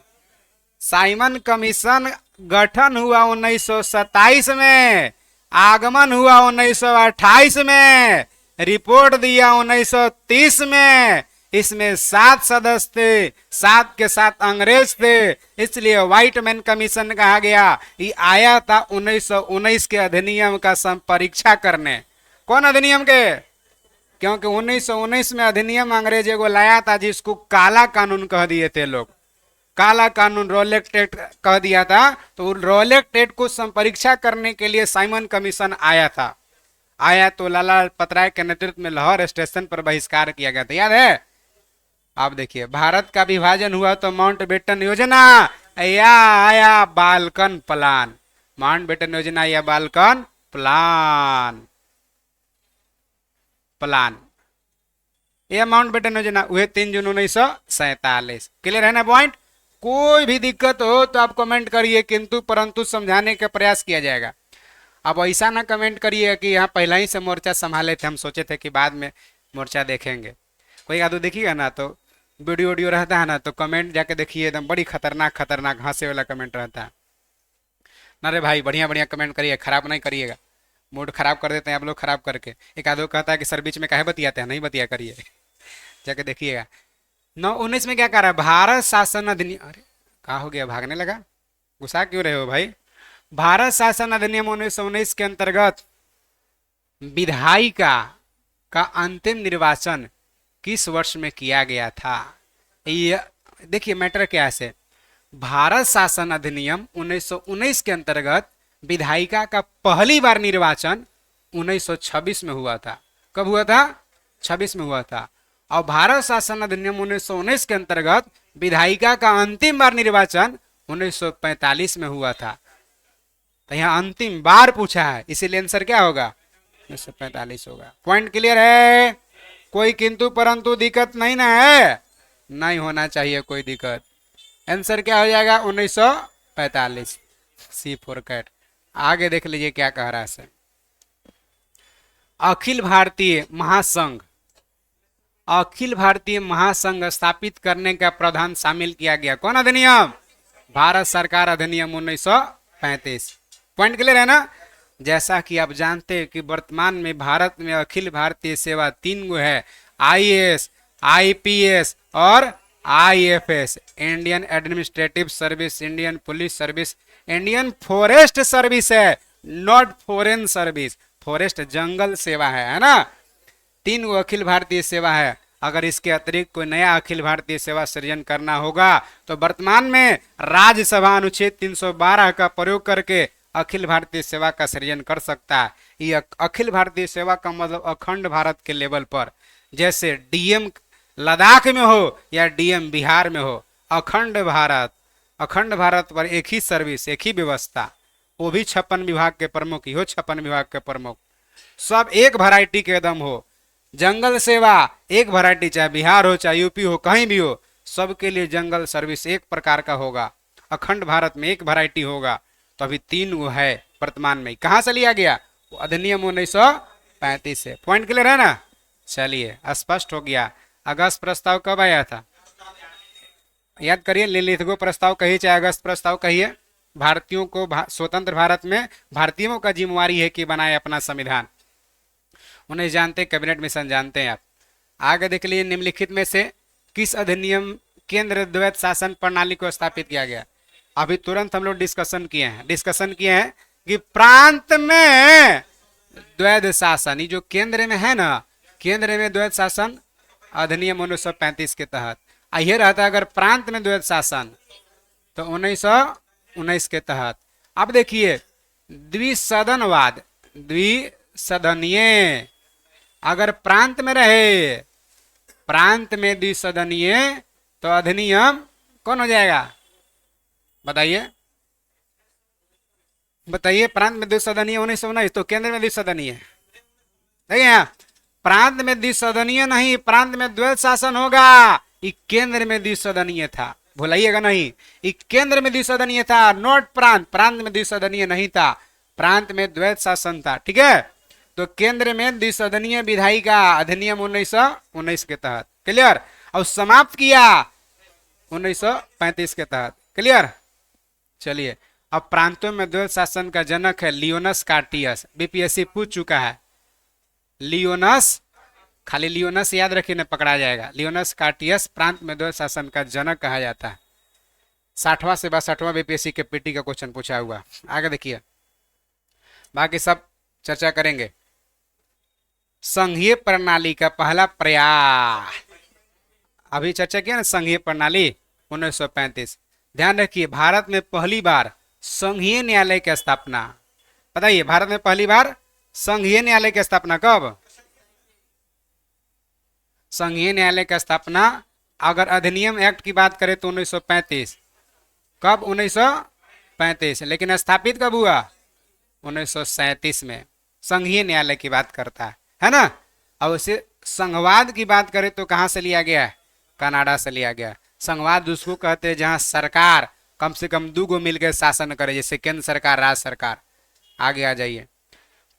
साइमन कमीशन गठन हुआ 1927 में, आगमन हुआ 1928 में, रिपोर्ट दिया 1930 में। इसमें 7 सदस्य थे, 7 के 7 अंग्रेज थे, इसलिए व्हाइट मैन कमीशन कहा गया। ये आया था 1919 के अधिनियम का परीक्षा करने। कौन अधिनियम के? क्योंकि 1919 में अधिनियम अंग्रेजों को लाया था जिसको काला कानून कह दिए थे लोग। काला कानून, रोलेक्ट एक्ट कह दिया था। तो रोलेक्ट एक्ट को संपरीक्षा करने के लिए साइमन कमीशन आया था। आया तो लाला पतराय के नेतृत्व में लाहौर स्टेशन पर बहिष्कार किया गया था, याद है? आप देखिए, भारत का विभाजन हुआ तो माउंटबेटन योजना या आया बाल्कन प्लान। माउंटबेटन योजना या बाल्कन प्लान, यह माउंटबेटन योजना हुए 3 जून 1947। क्लियर है ना पॉइंट? कोई भी दिक्कत हो तो आप कमेंट करिए, किंतु परंतु समझाने का प्रयास किया जाएगा। अब ऐसा ना कमेंट करिए कि यहाँ पहले ही से मोर्चा संभाले थे, हम सोचे थे कि बाद में मोर्चा देखेंगे। कोई आदमी देखिएगा ना तो वीडियो रहता है ना, तो कमेंट जाके देखिए, एकदम बड़ी खतरनाक खतरनाक हंसे वाला कमेंट रहता है ना। रे भाई, बढ़िया बढ़िया कमेंट करिए, खराब नहीं करिएगा। मूड खराब कर देते हैं आप लोग, खराब करके। एक आदमी कहता है कि सर बीच में काहे बतियाते हैं, नहीं बतिया करिए, जाके देखिएगा। 19 में क्या कह रहा है? भारत शासन अधिनियम। अरे क्या हो गया, भागने लगा? गुस्सा क्यों रहे हो भाई? भारत शासन अधिनियम 1919 के अंतर्गत विधायिका का अंतिम निर्वाचन किस वर्ष में किया गया था? ये देखिए मैटर क्या है। भारत शासन अधिनियम 1919 के अंतर्गत विधायिका का पहली बार निर्वाचन 1926 में हुआ था। कब हुआ था? 26 में हुआ था। और भारत शासन अधिनियम 1919 के अंतर्गत विधायिका का अंतिम बार निर्वाचन 1945 में हुआ था। तो यहाँ अंतिम बार पूछा है, इसीलिए आंसर क्या होगा? 1945 होगा। पॉइंट क्लियर है? कोई किंतु परंतु दिक्कत नहीं ना है? नहीं होना चाहिए कोई दिक्कत। आंसर क्या हो जाएगा? 1945। सी फॉर कैट। आगे देख लीजिए क्या कह रहा है। अखिल भारतीय महासंघ, अखिल भारतीय महासंघ स्थापित करने का प्रावधान शामिल किया गया। कौन अधिनियम? भारत सरकार अधिनियम 1935। पॉइंट क्लियर है ना? जैसा कि आप जानते हैं कि वर्तमान में भारत में अखिल भारतीय सेवा 3 गो है, आईएएस, आईपीएस और IFS, Indian administrative service, Indian police service, Indian forest service है, नॉट फॉरेन सर्विस। फॉरेस्ट जंगल सेवा है ना? 3 गो अखिल भारतीय सेवा है। अगर इसके अतिरिक्त कोई नया अखिल भारतीय सेवा सृजन करना होगा तो वर्तमान में राज्यसभा अनुच्छेद 312 का प्रयोग करके अखिल भारतीय सेवा का सृजन कर सकता है। ये अखिल भारतीय सेवा का मतलब अखंड भारत के लेवल पर, जैसे डीएम लद्दाख में हो या डीएम बिहार में हो, अखंड भारत, अखंड भारत पर एक ही सर्विस, एक ही व्यवस्था, वो भी 56 विभाग के प्रमुख ही हो, 56 विभाग के प्रमुख, सब एक वैरायटी के एकदम हो। जंगल सेवा एक वैरायटी, चाहे बिहार हो चाहे यूपी हो, कहीं भी हो, सबके लिए जंगल सर्विस एक प्रकार का होगा। अखंड भारत में एक वैरायटी होगा। तो अभी 3 गो है वर्तमान में। कहां से लिया गया? अधिनियम 1935 से। पॉइंट क्लियर है ना? चलिए, स्पष्ट हो गया। अगस्त प्रस्ताव कब आया था? याद करिए, लिलिथगो प्रस्ताव कहिए चाहे अगस्त प्रस्ताव कहिए। भारतीयों को स्वतंत्र भारत में भारतीयों का जिम्मेवारी है कि बनाए अपना संविधान। उन्हें जानते, कैबिनेट मिशन जानते हैं आप। आगे देख लीजिए, निम्नलिखित में से किस अधिनियम केंद्र द्वैध शासन प्रणाली को स्थापित किया गया? अभी तुरंत हम लोग डिस्कशन किए हैं कि प्रांत में द्वैध शासन, ये जो केंद्र में है ना, केंद्र में द्वैध शासन अधिनियम 1935 के तहत। ये रहता अगर प्रांत में द्वैध शासन तो 1919 के तहत। अब देखिए, द्विसदनवाद, द्विसदनीय अगर प्रांत में रहे, प्रांत में द्विसदनीय, तो अधिनियम कौन हो जाएगा? बताइए बताइए। प्रांत में द्विसदनीय 1919, तो केंद्र में द्विसदनीय। देखिए, प्रांत में द्विसदनीय नहीं, प्रांत में द्वैध शासन होगा। ये केंद्र में द्विसदनीय था, भूलाइएगा नहीं। ये केंद्र में द्विसदनीय था, नॉट प्रांत। प्रांत में द्विसदनीय नहीं था, प्रांत में द्वैध शासन था। ठीक है? तो केंद्र में द्विसदनीय विधायिका अधिनियम 1919 के तहत। क्लियर? और समाप्त किया 1935 के तहत। क्लियर? चलिए, अब प्रांतों में द्वैध शासन का जनक है लियोनस कार्टियस। बीपीएससी पूछ चुका है। लियोनस, खाली लियोनस याद रखिए न पकड़ा जाएगा। लियोनस कार्टियस प्रांत में द्वैध शासन का जनक कहा जाता है। 60वां से 62वां बीपीएससी के पीटी का क्वेश्चन पूछा हुआ। आगे देखिए, बाकी सब चर्चा करेंगे। संघीय प्रणाली का पहला प्रयास, अभी चर्चा किया ना, संघीय प्रणाली 1935। ध्यान रखिए, भारत में पहली बार संघीय न्यायालय की स्थापना। बताइए, भारत में पहली बार संघीय न्यायालय की स्थापना कब? संघीय न्यायालय की स्थापना अगर अधिनियम एक्ट की बात करें तो 1935। कब? 1935। लेकिन स्थापित कब हुआ? 1937 में। संघीय न्यायालय की बात करता है ना? अब उसे संघवाद की बात करें तो कहां से लिया गया है? कनाडा से लिया गया। संघवाद उसको कहते हैं जहां सरकार कम से कम 2 गो मिलकर शासन करे, जैसे केंद्र सरकार, राज्य सरकार। आगे आ जाइए।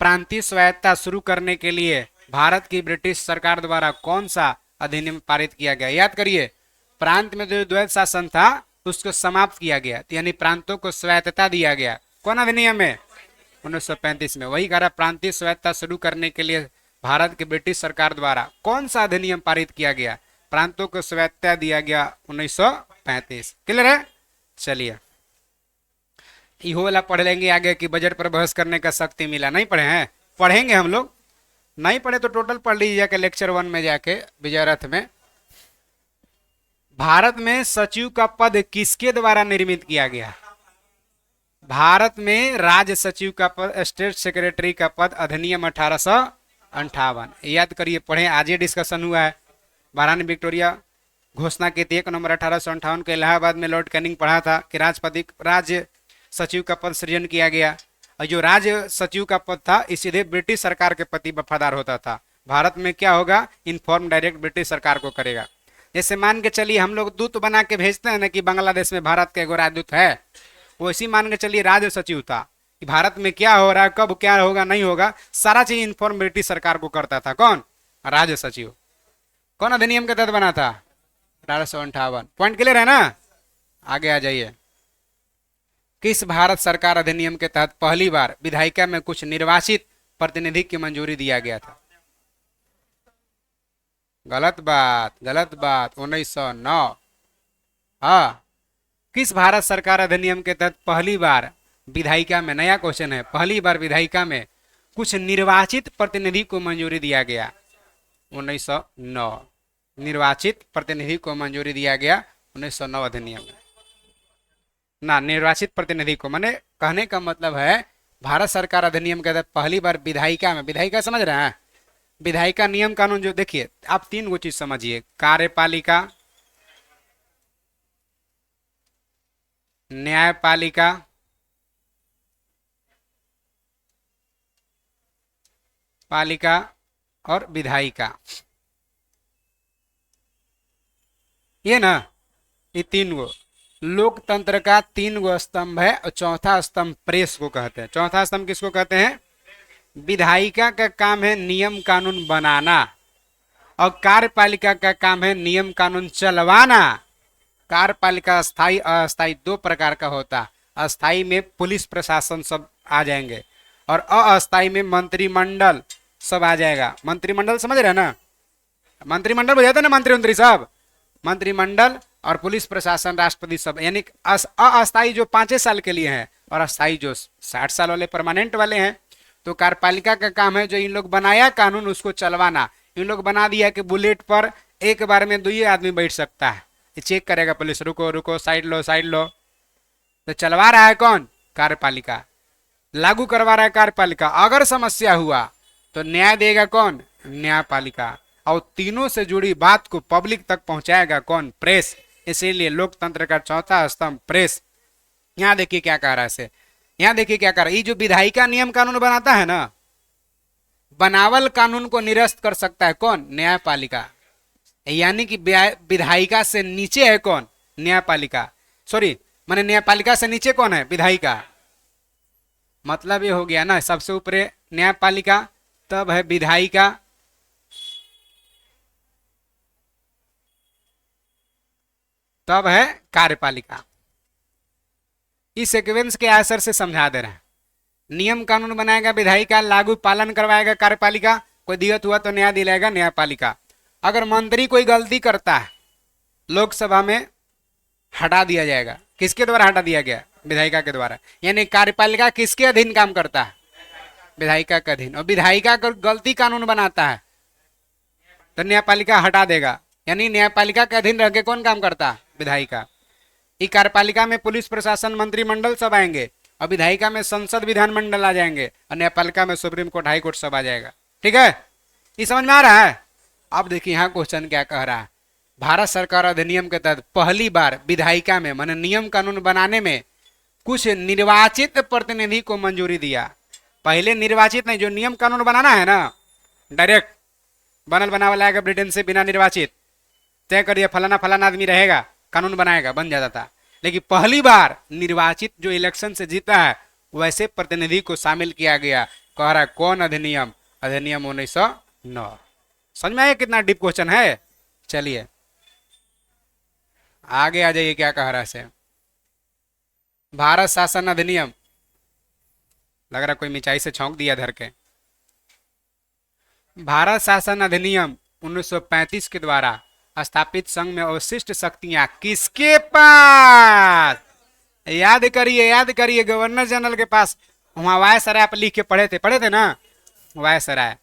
प्रांतीय स्वायत्तता शुरू करने के लिए भारत की ब्रिटिश सरकार द्वारा कौन सा अधिनियम पारित किया गया? याद करिए, प्रांत में जो द्वैध शासन था उसको समाप्त किया गया, यानी प्रांतों को स्वायत्तता दिया गया। कौन अधिनियम में? 1935 में। वही कह रहा, प्रांतीय स्वायत्तता शुरू करने के लिए भारत की ब्रिटिश सरकार द्वारा कौन सा अधिनियम पारित किया गया? प्रांतों को स्वायत्तता दिया गया 1935। क्लियर है? चलिए, इहो वाला पढ़ लेंगे आगे कि बजट पर बहस करने का शक्ति मिला। नहीं पढ़े हैं? पढ़ेंगे हम लोग। नहीं पढ़े तो टोटल पढ़ लीजिए जाके लेक्चर 1 में जाके विजय रथ में। भारत में सचिव का पद किसके द्वारा निर्मित किया गया? भारत में राज्य सचिव का पद, स्टेट सेक्रेटरी का पद अधिनियम 1858। याद करिए, पढ़े, आज ही डिस्कशन हुआ है। महारानी विक्टोरिया घोषणा की थी 1 नवंबर 1858 को। इलाहाबाद में लॉर्ड कैनिंग पढ़ा था कि राष्ट्रपति राज्य सचिव का पद सृजन किया गया, और जो राज्य सचिव का पद था इस सीधे ब्रिटिश सरकार के प्रति वफादार होता था। भारत में क्या होगा, इन्फॉर्म डायरेक्ट ब्रिटिश सरकार को करेगा। जैसे मान के चलिए हम लोग दूत बना के भेजते हैं ना कि बांग्लादेश में भारत का एगो राजदूत है, वैसी मान के चलिए राज्य सचिव था कि भारत में क्या हो रहा है, कब क्या होगा नहीं होगा, सारा चीज इन्फॉर्म ब्रिटिश सरकार को करता था। कौन? राज्य सचिव। कौन अधिनियम के तहत बना था? 1858। पॉइंट क्लियर है ना? आगे आ जाइए। किस भारत सरकार अधिनियम के तहत पहली बार विधायिका में कुछ निर्वाचित प्रतिनिधि की मंजूरी दिया गया था? गलत बात, गलत बात, 1909। हाँ, किस भारत सरकार अधिनियम के तहत पहली बार विधायिका में, नया क्वेश्चन है, पहली बार विधायिका में कुछ निर्वाचित प्रतिनिधि को मंजूरी दिया गया? 1909। निर्वाचित प्रतिनिधि को मंजूरी दिया गया 1909 अधिनियम में ना। निर्वाचित प्रतिनिधि को, माने कहने का मतलब है भारत सरकार अधिनियम के तहत पहली बार विधायिका में, विधायिका समझ रहे हैं, विधायिका नियम कानून जो, देखिए आप तीन गो चीज समझिए, कार्यपालिका, न्यायपालिका, पालिका और विधायिका। ये ना, ये तीन गो लोकतंत्र का तीन गो स्तंभ है, और चौथा स्तंभ प्रेस को कहते हैं। चौथा स्तंभ किसको कहते हैं? विधायिका का काम है नियम कानून बनाना, और कार्यपालिका का काम है नियम कानून चलवाना। कार्यपालिका स्थायी अस्थायी दो प्रकार का होता है। अस्थायी में पुलिस प्रशासन सब आ जाएंगे, और अस्थायी में मंत्रिमंडल सब आ जाएगा। मंत्रिमंडल समझ रहे हैं ना? मंत्रिमंडल बुझाते ना, मंत्री सब, मंत्रिमंडल और पुलिस प्रशासन, राष्ट्रपति सब, यानी अस्थायी जो 5 साल के लिए है, और अस्थायी जो 60 साल वाले परमानेंट वाले हैं। तो कार्यपालिका का काम है जो इन लोग बनाया कानून उसको चलवाना। इन लोग बना दिया कि बुलेट पर एक बार में 2 आदमी बैठ सकता है, चेक करेगा पुलिस, रुको रुको, साइड लो साइड लो। तो चलवा रहा है कौन? कार्यपालिका। लागू करवा रहा है कार्यपालिका। अगर समस्या हुआ तो न्याय देगा कौन? न्यायपालिका। और तीनों से जुड़ी बात को पब्लिक तक पहुंचाएगा कौन? प्रेस। इसीलिए लोकतंत्र का चौथा स्तंभ प्रेस। यहाँ देखिए क्या कह रहा है इसे, यहाँ देखिए क्या कह रहा है। ये जो विधायिका नियम कानून बनाता है ना, बनावल कानून को निरस्त कर सकता है कौन? न्यायपालिका। यानी कि विधायिका से नीचे है कौन? न्यायपालिका। सॉरी, माने न्यायपालिका से नीचे कौन है? विधायिका। मतलब ये हो गया ना, सबसे ऊपर न्यायपालिका, तब है विधायिका, तब है कार्यपालिका। इस सीक्वेंस के असर से समझा दे रहे हैं। नियम कानून बनाएगा विधायिका, लागू पालन करवाएगा कार्यपालिका, कोई दिक्कत हुआ तो न्याय दिलाएगा न्यायपालिका। अगर मंत्री कोई गलती करता है लोकसभा में, हटा दिया जाएगा। किसके द्वारा हटा दिया गया? विधायिका के द्वारा। यानी कार्यपालिका किसके अधीन काम करता है? विधायिका के अधीन। और विधायिका अगर गलती कानून बनाता है तो न्यायपालिका हटा देगा। यानी न्यायपालिका के अधीन रह के कौन काम करता है? विधायिका। इस कार्यपालिका में पुलिस प्रशासन मंत्रिमंडल सब आएंगे, और विधायिका में संसद विधानमंडल आ जाएंगे, और न्यायपालिका में सुप्रीम कोर्ट हाई कोर्ट सब आ जाएगा। ठीक है, ये समझ में आ रहा है? अब देखिए यहाँ क्वेश्चन क्या कह रहा है। भारत सरकार अधिनियम के तहत पहली बार विधायिका में, माने नियम कानून बनाने में, कुछ निर्वाचित प्रतिनिधि को मंजूरी दिया। पहले निर्वाचित नहीं, जो नियम कानून बनाना है ना, डायरेक्ट बनल बनावा लाएगा ब्रिटेन से, बिना निर्वाचित तय करिए फलाना फलाना आदमी रहेगा, कानून बनाएगा, बन जाता था। लेकिन पहली बार निर्वाचित जो इलेक्शन से जीता है वैसे प्रतिनिधि को शामिल किया गया। कह रहा है कौन अधिनियम? अधिनियम 1909। समझ में आया कितना डीप क्वेश्चन है? चलिए आगे आ जाइए, क्या कह रहा है। भारत शासन अधिनियम, लग रहा कोई मिचाई से छौंक दिया धर के। भारत शासन अधिनियम 1935 के द्वारा स्थापित संघ में अवशिष्ट शक्तियां किसके पास? याद करिए, याद करिए, गवर्नर जनरल के पास। वहां वायसराय आप लिख के पढ़े थे ना, वायसराय।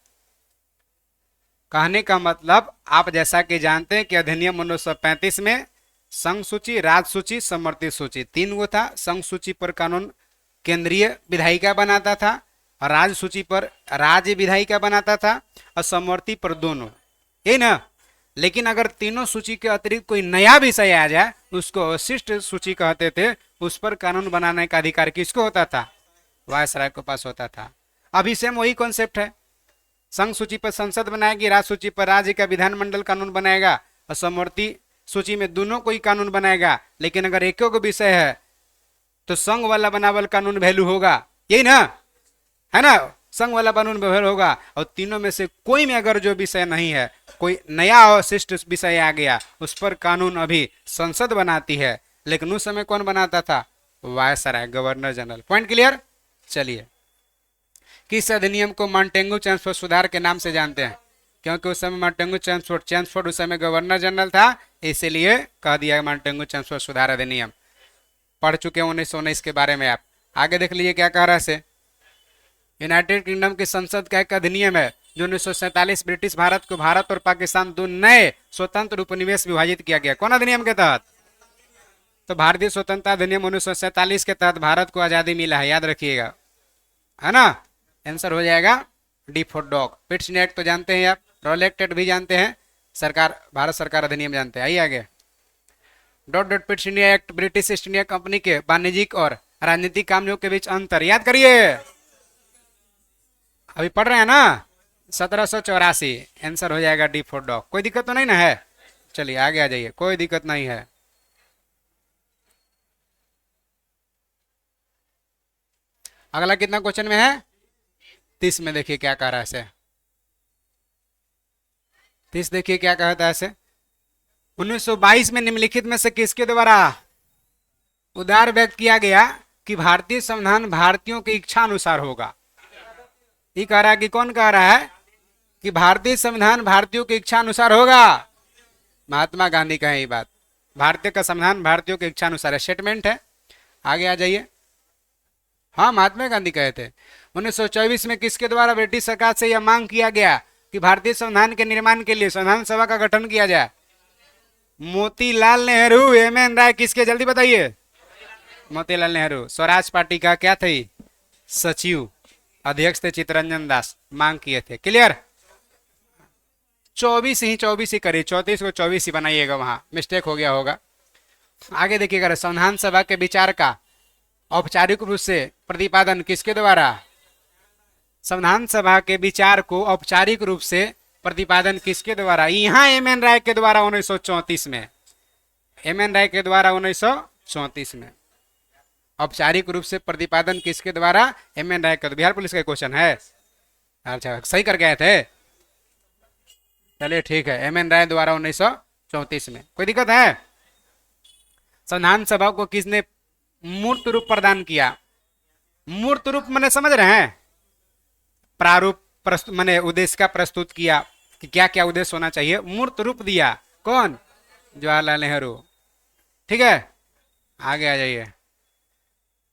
कहने का मतलब आप जैसा कि जानते हैं कि अधिनियम 1935 में संघ सूची, राज्य सूची, समवर्ती सूची, तीन वो था। संघ सूची पर कानून केंद्रीय विधायिका बनाता था, और राज्य सूची पर राज्य विधायिका बनाता था, और समवर्ती पर दोनों, ये ना। लेकिन अगर तीनों सूची के अतिरिक्त कोई नया विषय आ जाए, उसको अवशिष्ट सूची कहते थे। उस पर कानून बनाने का अधिकार किसको होता था? वायसराय के पास होता था। अभी सेम वही कॉन्सेप्ट है। संघ सूची पर संसद बनाएगी, राज्य सूची पर राज्य का विधानमंडल कानून बनाएगा, और समवर्ती सूची में दोनों कोई कानून बनाएगा। लेकिन अगर एक विषय है तो संघ वाला बनावल कानून वैल्यू होगा, यही ना, है ना। संघ वाला कानून वैल्यू होगा, और तीनों में से कोई में अगर जो विषय नहीं है, कोई नया अवशिष्ट विषय आ गया, उस पर कानून अभी संसद बनाती है। लेकिन उस समय कौन बनाता था? Viceroy, governor general. Point clear? चलिए, किस अधिनियम को मॉन्टेगू चेम्सफोर्ड सुधार के नाम से जानते हैं? क्योंकि उस समय मॉन्टेगू चेम्सफोर्ड उस समय गवर्नर जनरल था, इसलिए कह दिया मॉन्टेगू चेम्सफोर्ड सुधार अधिनियम। पढ़ चुके हैं 1919 के बारे में आप। आगे देख लीजिए क्या कह रहा है। यूनाइटेड किंगडम की संसद का एक अधिनियम है जो 1947 ब्रिटिश भारत को भारत और पाकिस्तान दो नए स्वतंत्र उपनिवेश विभाजित किया गया। कौन अधिनियम के तहत? तो भारतीय स्वतंत्रता अधिनियम 1947 के तहत भारत को आजादी मिला है, याद रखिएगा, है ना। आंसर हो जाएगा डी फॉर डॉग। पिट्सनी एक्ट तो जानते हैं आप, रोलेक्ट एक्ट भी जानते हैं, सरकार, भारत सरकार अधिनियम जानते हैं। आइए आगे। डॉट डॉट पिट्सनी act British East India company के वाणिज्यिक और राजनीतिक कामों के बीच अंतर, याद करिए, अभी पढ़ रहे हैं ना। 1784। आंसर हो जाएगा डी फॉर डॉग। कोई दिक्कत तो नहीं ना है? चलिए आगे आ जाइए, कोई दिक्कत नहीं है। अगला कितना क्वेश्चन में है? 30 में। देखिए क्या कह रहा है इसे। 30 देखिए क्या कहता है इसे। 1922 में निम्नलिखित में से किसके द्वारा उदार व्यक्त किया गया कि भारतीय संविधान भारतीयों की इच्छा अनुसार होगा? ये कह रहा है कि कौन कह रहा है कि भारतीय संविधान भारतीयों की इच्छा अनुसार होगा? महात्मा गांधी का है ये बात। भारतीय का संविधान भारतीयों की इच्छा अनुसार है, स्टेटमेंट है। आगे आ जाइए। हाँ, महात्मा गांधी कहे थे। 1924 में किसके द्वारा ब्रिटिश सरकार से यह मांग किया गया कि भारतीय संविधान के निर्माण के लिए संविधान सभा का गठन किया जाए? मोतीलाल नेहरू, एम.एन. राय किसके, जल्दी बताइए। मोतीलाल नेहरू। स्वराज पार्टी का क्या थे? सचिव, अध्यक्ष थे चित्तरंजन दास, मांग किए थे। क्लियर? 24 ही करिए, 34 को 24 ही बनाइएगा, वहां मिस्टेक हो गया होगा। आगे देखिएगा। संविधान सभा के विचार का औपचारिक रूप से प्रतिपादन किसके द्वारा? संविधान सभा के विचार को औपचारिक रूप से प्रतिपादन किसके द्वारा? यहाँ एम.एन. राय के द्वारा 1934 में। एम.एन. राय के द्वारा 1934 में औपचारिक रूप से प्रतिपादन किसके द्वारा? एम.एन. राय का। बिहार पुलिस का क्वेश्चन है। अच्छा, सही कर गए थे, चलिए ठीक है। एम.एन. राय द्वारा 1934 में। कोई दिक्कत है? संविधान सभा को किसने मूर्त रूप प्रदान किया? मूर्त रूप मैंने समझ रहे हैं, प्रारूप प्रस्तुत मैंने उद्देश्य का प्रस्तुत किया कि क्या क्या उद्देश्य होना चाहिए, मूर्त रूप दिया। कौन? जवाहरलाल नेहरू। ठीक है, आगे आ जाइए।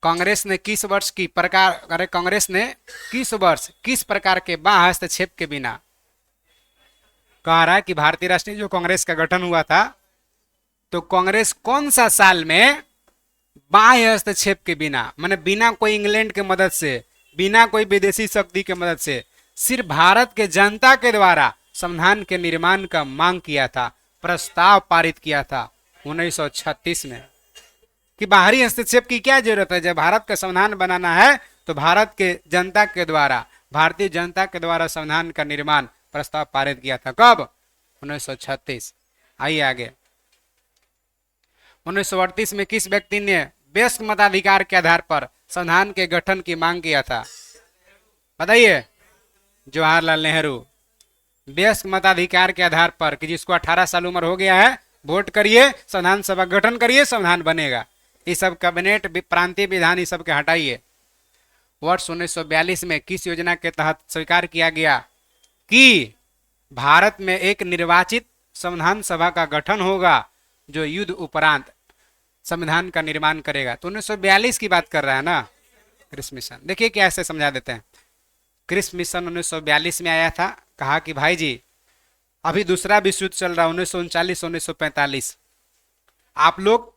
कांग्रेस ने किस वर्ष की प्रकार, अरे कांग्रेस ने किस वर्ष किस प्रकार के बाह्य हस्तक्षेप के बिना, कह रहा है कि भारतीय राष्ट्रीय जो कांग्रेस का गठन हुआ था, तो कांग्रेस कौन सा साल में बाह्य हस्तक्षेप के बिना, माने बिना कोई इंग्लैंड के मदद से, बिना कोई विदेशी शक्ति के मदद से, सिर्फ भारत के जनता के द्वारा संविधान के निर्माण का मांग किया था, प्रस्ताव पारित किया था 1936 में। कि बाहरी हस्तक्षेप की क्या जरूरत है? जब भारत का संविधान बनाना है तो भारत के जनता के द्वारा, भारतीय जनता के द्वारा संविधान का निर्माण प्रस्ताव पारित किया था। कब? 1936। आइए आगे। 1938 में किस व्यक्ति ने वयस्क मताधिकार के आधार पर संविधान के गठन की मांग किया था? बताइए। जवाहरलाल नेहरू। वयस्क मताधिकार के आधार पर कि जिसको 18 साल उम्र हो गया है, वोट करिए, संविधान सभा गठन करिए, संविधान बनेगा। ये सब कैबिनेट, प्रांतीय विधान, ये सब के हटाइए। वर्ष 1942 में किस योजना के तहत स्वीकार किया गया कि भारत में एक निर्वाचित संविधान सभा का गठन होगा जो युद्ध उपरांत संविधान का निर्माण करेगा? तो 1942 की बात कर रहा है ना, क्रिस मिशन। देखिए क्या ऐसे समझा देते हैं। क्रिस मिशन 1942 में आया था, कहा कि भाई जी अभी दूसरा विश्व युद्ध चल रहा है, 1939 1945, आप लोग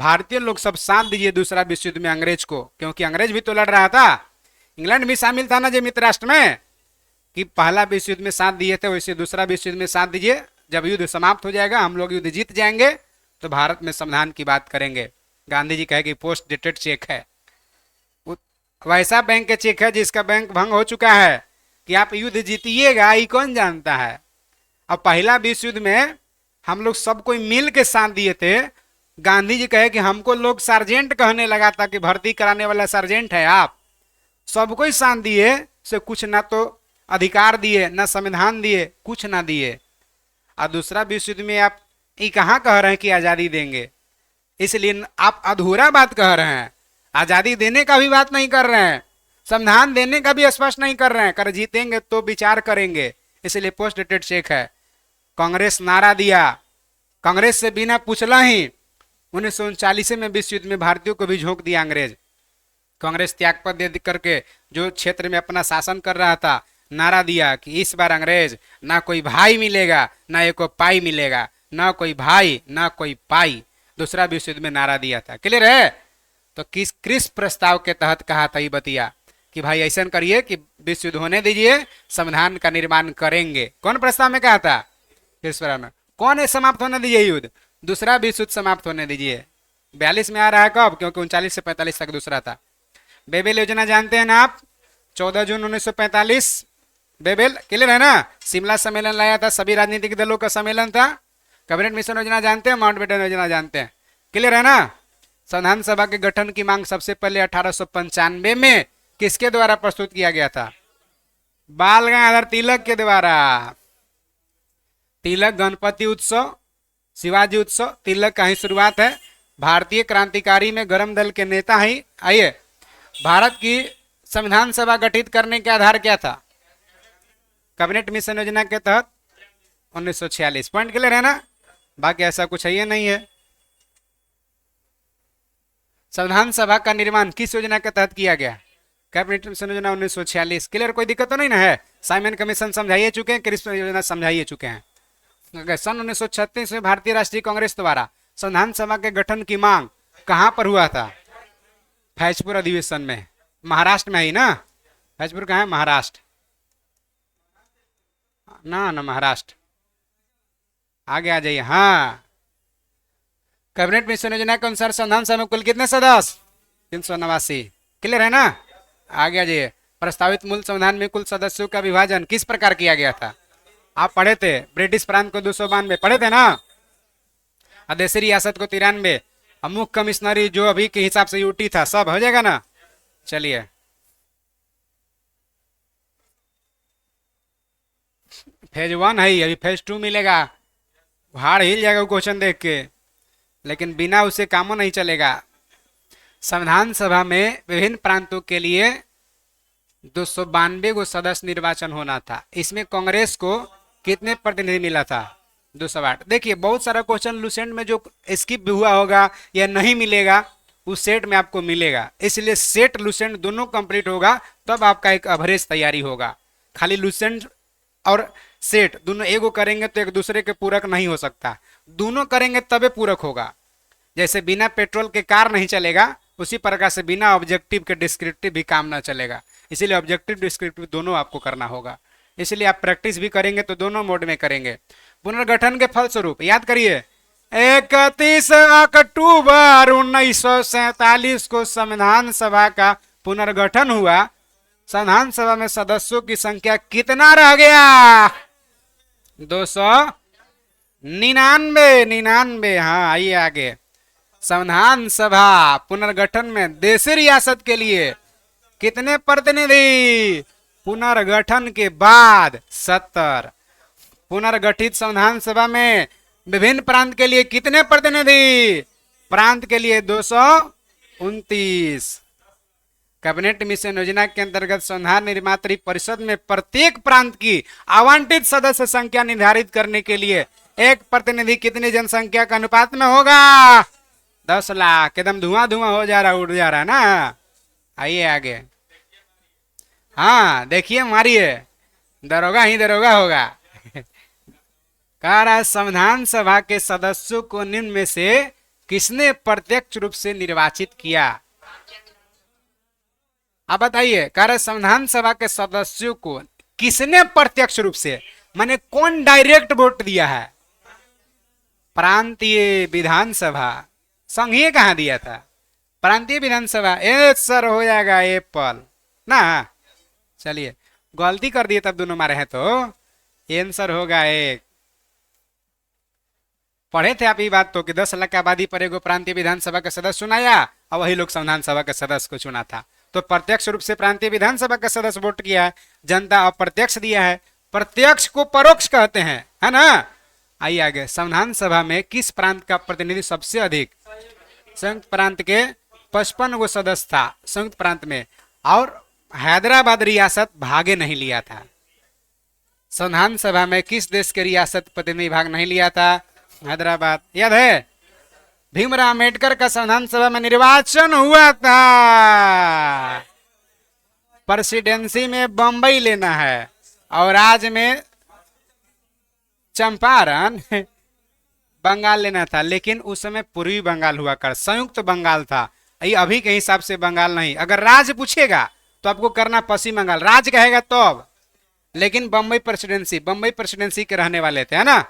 भारतीय लोग सब साथ दीजिए दूसरा विश्व युद्ध में अंग्रेज को, क्योंकि अंग्रेज भी तो लड़ रहा था, इंग्लैंड भी शामिल था ना जो मित्र राष्ट्र में, कि पहला विश्व युद्ध में साथ दिए थे, वैसे दूसरा विश्व युद्ध में साथ दीजिए। जब युद्ध समाप्त हो जाएगा, हम लोग युद्ध जीत जाएंगे, तो भारत में संविधान की बात करेंगे। गांधी जी कहे कि पोस्ट डेटेड चेक है, वैसा बैंक का चेक है जिसका बैंक भंग हो चुका है, कि आप युद्ध जीतिएगा ये कौन जानता है। अब पहला विश्व युद्ध में हम लोग सब कोई मिल के साथ दिए थे। गांधी जी कहे कि हमको लोग सार्जेंट कहने लगा था, कि भर्ती कराने वाला सार्जेंट है आप। सबको ही साथ दिए, से कुछ ना तो अधिकार दिए, ना संविधान दिए, कुछ ना दिए। और दूसरा विश्व युद्ध में आप ये कहाँ कह रहे हैं कि आजादी देंगे, इसलिए आप अधूरा बात कह रहे हैं। आजादी देने का भी बात नहीं कर रहे हैं, संविधान देने का भी स्पष्ट नहीं कर रहे हैं। कर जीतेंगे तो विचार करेंगे, इसलिए पोस्ट डेटेड चेक है। कांग्रेस नारा दिया, कांग्रेस से बिना पूछला ही 1939 में विश्व युद्ध में भारतीयों को भी झोंक दिया अंग्रेज। कांग्रेस त्यागपत्र दे करके जो क्षेत्र में अपना शासन कर रहा था, नारा दिया कि इस बार अंग्रेज ना कोई भाई मिलेगा ना एक पाई मिलेगा, ना कोई भाई ना कोई पाई। दूसरा विश्व युद्ध में नारा दिया था। क्लियर है? तो किस प्रस्ताव के तहत कहा था ये बतिया, कि भाई ऐसा करिए कि विश्व युद्ध होने दीजिए, संविधान का निर्माण करेंगे। कौन प्रस्ताव में कहा था? किस प्रस्ताव में? कौन है समाप्त होने दीजिए युद्ध, दूसरा विश्व युद्ध समाप्त होने दीजिए। 42 में आ रहा है कब? क्योंकि 39 से 45 तक दूसरा था। बेबेल योजना जानते हैं ना आप? 14 जून 1945 बेबेल, क्लियर है ना? शिमला सम्मेलन लाया था, सभी राजनीतिक दलों का सम्मेलन था। कैबिनेट मिशन योजना जानते हैं? माउंटबेटन योजना जानते हैं? क्लियर है ना? संविधान सभा के गठन की मांग सबसे पहले 1895 में किसके द्वारा प्रस्तुत किया गया था? बाल गंगाधर तिलक के द्वारा। तिलक गणपति उत्सव, शिवाजी उत्सव, तिलक का ही शुरुआत है। भारतीय क्रांतिकारी में गरम दल के नेता ही। आइए, भारत की संविधान सभा गठित करने के आधार क्या था? कैबिनेट मिशन योजना के तहत 1946। पॉइंट क्लियर है ना? बाकी ऐसा कुछ है ये नहीं है। संविधान सभा का निर्माण किस योजना के तहत किया गया? कैबिनेट मिशन योजना 1946। क्लियर? कोई दिक्कत तो नहीं ना है? साइमन कमीशन समझाइए चुके हैं, क्रिस्प योजना समझाइए चुके हैं। सन 1936 में भारतीय राष्ट्रीय कांग्रेस द्वारा संविधान सभा के गठन की मांग कहां पर हुआ था? फैजपुर अधिवेशन में। महाराष्ट्र में ही ना? फैजपुर कहाँ है? महाराष्ट्र ना महाराष्ट्र। आगे आ जाइए। हाँ, कैबिनेट मिशन योजना के अनुसार संविधान सभा में कुल कितने सदस्य? 389। क्लियर है ना? आगे आ जाइए। प्रस्तावित मूल संविधान में कुल सदस्यों का विभाजन किस प्रकार किया गया था? आप पढ़े थे। ब्रिटिश प्रांत को 292 पढ़े थे ना? अदेशी रियासत को 93, मुख्य कमिश्नरी जो अभी के हिसाब से यूटी था, सब हो जाएगा ना? चलिए, फेज 1 है, अभी फेज 2 मिलेगा। हाड़ हिल जाएगा क्वेश्चन देख के, लेकिन बिना उसे काम नहीं चलेगा। संविधान सभा में विभिन्न प्रांतों के लिए 292 गो सदस्य निर्वाचन होना था। इसमें कांग्रेस को कितने प्रतिनिधि मिला था? 208। देखिए, बहुत सारा क्वेश्चन लुसेंट में जो स्किप भी हुआ होगा या नहीं मिलेगा, उस सेट में आपको मिलेगा। इसलिए सेट लुसेंट दोनों कंप्लीट होगा, तब आपका एक एवरेज तैयारी होगा। खाली लुसेंट और सेट दोनों एगो करेंगे तो एक दूसरे के पूरक नहीं हो सकता, दोनों करेंगे तबे पूरक होगा। जैसे बिना पेट्रोल के कार नहीं चलेगा, उसी प्रकार से बिना ऑब्जेक्टिव के डिस्क्रिप्टिव भी काम ना चलेगा। इसीलिए ऑब्जेक्टिव डिस्क्रिप्टिव दोनों आपको करना होगा। इसलिए आप प्रैक्टिस भी करेंगे तो दोनों मोड में करेंगे। पुनर्गठन के फलस्वरूप याद करिए, 31 अक्टूबर 1947 को संविधान सभा का पुनर्गठन हुआ। संविधान सभा में सदस्यों की संख्या कितना रह गया? 299। हाँ, आइए आगे। संविधान सभा पुनर्गठन में देशी रियासत के लिए कितने प्रतिनिधि? पुनर्गठन के बाद 70। पुनर्गठित संविधान सभा में विभिन्न प्रांत के लिए कितने प्रतिनिधि? प्रांत के लिए 229। कैबिनेट मिशन योजना के अंतर्गत संविधान निर्मात्री परिषद में प्रत्येक प्रांत की आवंटित सदस्य संख्या निर्धारित करने के लिए एक प्रतिनिधि कितनी जनसंख्या का अनुपात में होगा? 10 लाख। एकदम धुआं धुआं हो जा रहा, उड़ जा रहा है ना? आइए आगे। हाँ, देखिए, मारिए, दरोगा ही दरोगा होगा। कह रहा है, संविधान सभा के सदस्यों को निम्न में से किसने प्रत्यक्ष रूप से निर्वाचित किया? आप बताइए। कह रहे संविधान सभा के सदस्यों को किसने प्रत्यक्ष रूप से, माने कौन डायरेक्ट वोट दिया है? प्रांतीय विधानसभा। संघीय कहां दिया था? प्रांतीय विधानसभा। ए सर हो जाएगा एप्पल ना। चलिए गलती कर दिए तब दोनों मारे हैं तो आंसर होगा एक। पढ़े थे आप ये बात तो कि 10 लाख की आबादी पर एगो प्रांतीय विधानसभा का सदस्य चुनाया और वही लोग संविधान सभा के सदस्य को चुना था। तो प्रत्यक्ष रूप से प्रांतीय विधानसभा का सदस्य वोट किया है, जनता अप्रत्यक्ष दिया है। प्रत्यक्ष को परोक्ष कहते हैं, है ना। आइए आगे। संविधान सभा में किस प्रांत का प्रतिनिधि सबसे अधिक? संयुक्त प्रांत के 55 गो सदस्य था संयुक्त प्रांत में, और हैदराबाद रियासत भागे नहीं लिया था। संविधान सभा में किस देश के रियासत प्रतिनिधि भाग नहीं लिया था? हैदराबाद। याद है भीमराव अम्बेडकर का संविधान सभा में निर्वाचन हुआ था। प्रेसिडेंसी में बंबई लेना है और राज्य में चंपारण बंगाल लेना था, लेकिन उस समय पूर्वी बंगाल हुआ कर, संयुक्त बंगाल था। ये अभी के हिसाब से बंगाल नहीं। अगर राज्य पूछेगा तो आपको करना पश्चिम बंगाल, राज्य कहेगा तो अब। लेकिन बंबई प्रेसिडेंसी के रहने वाले थे, है ना।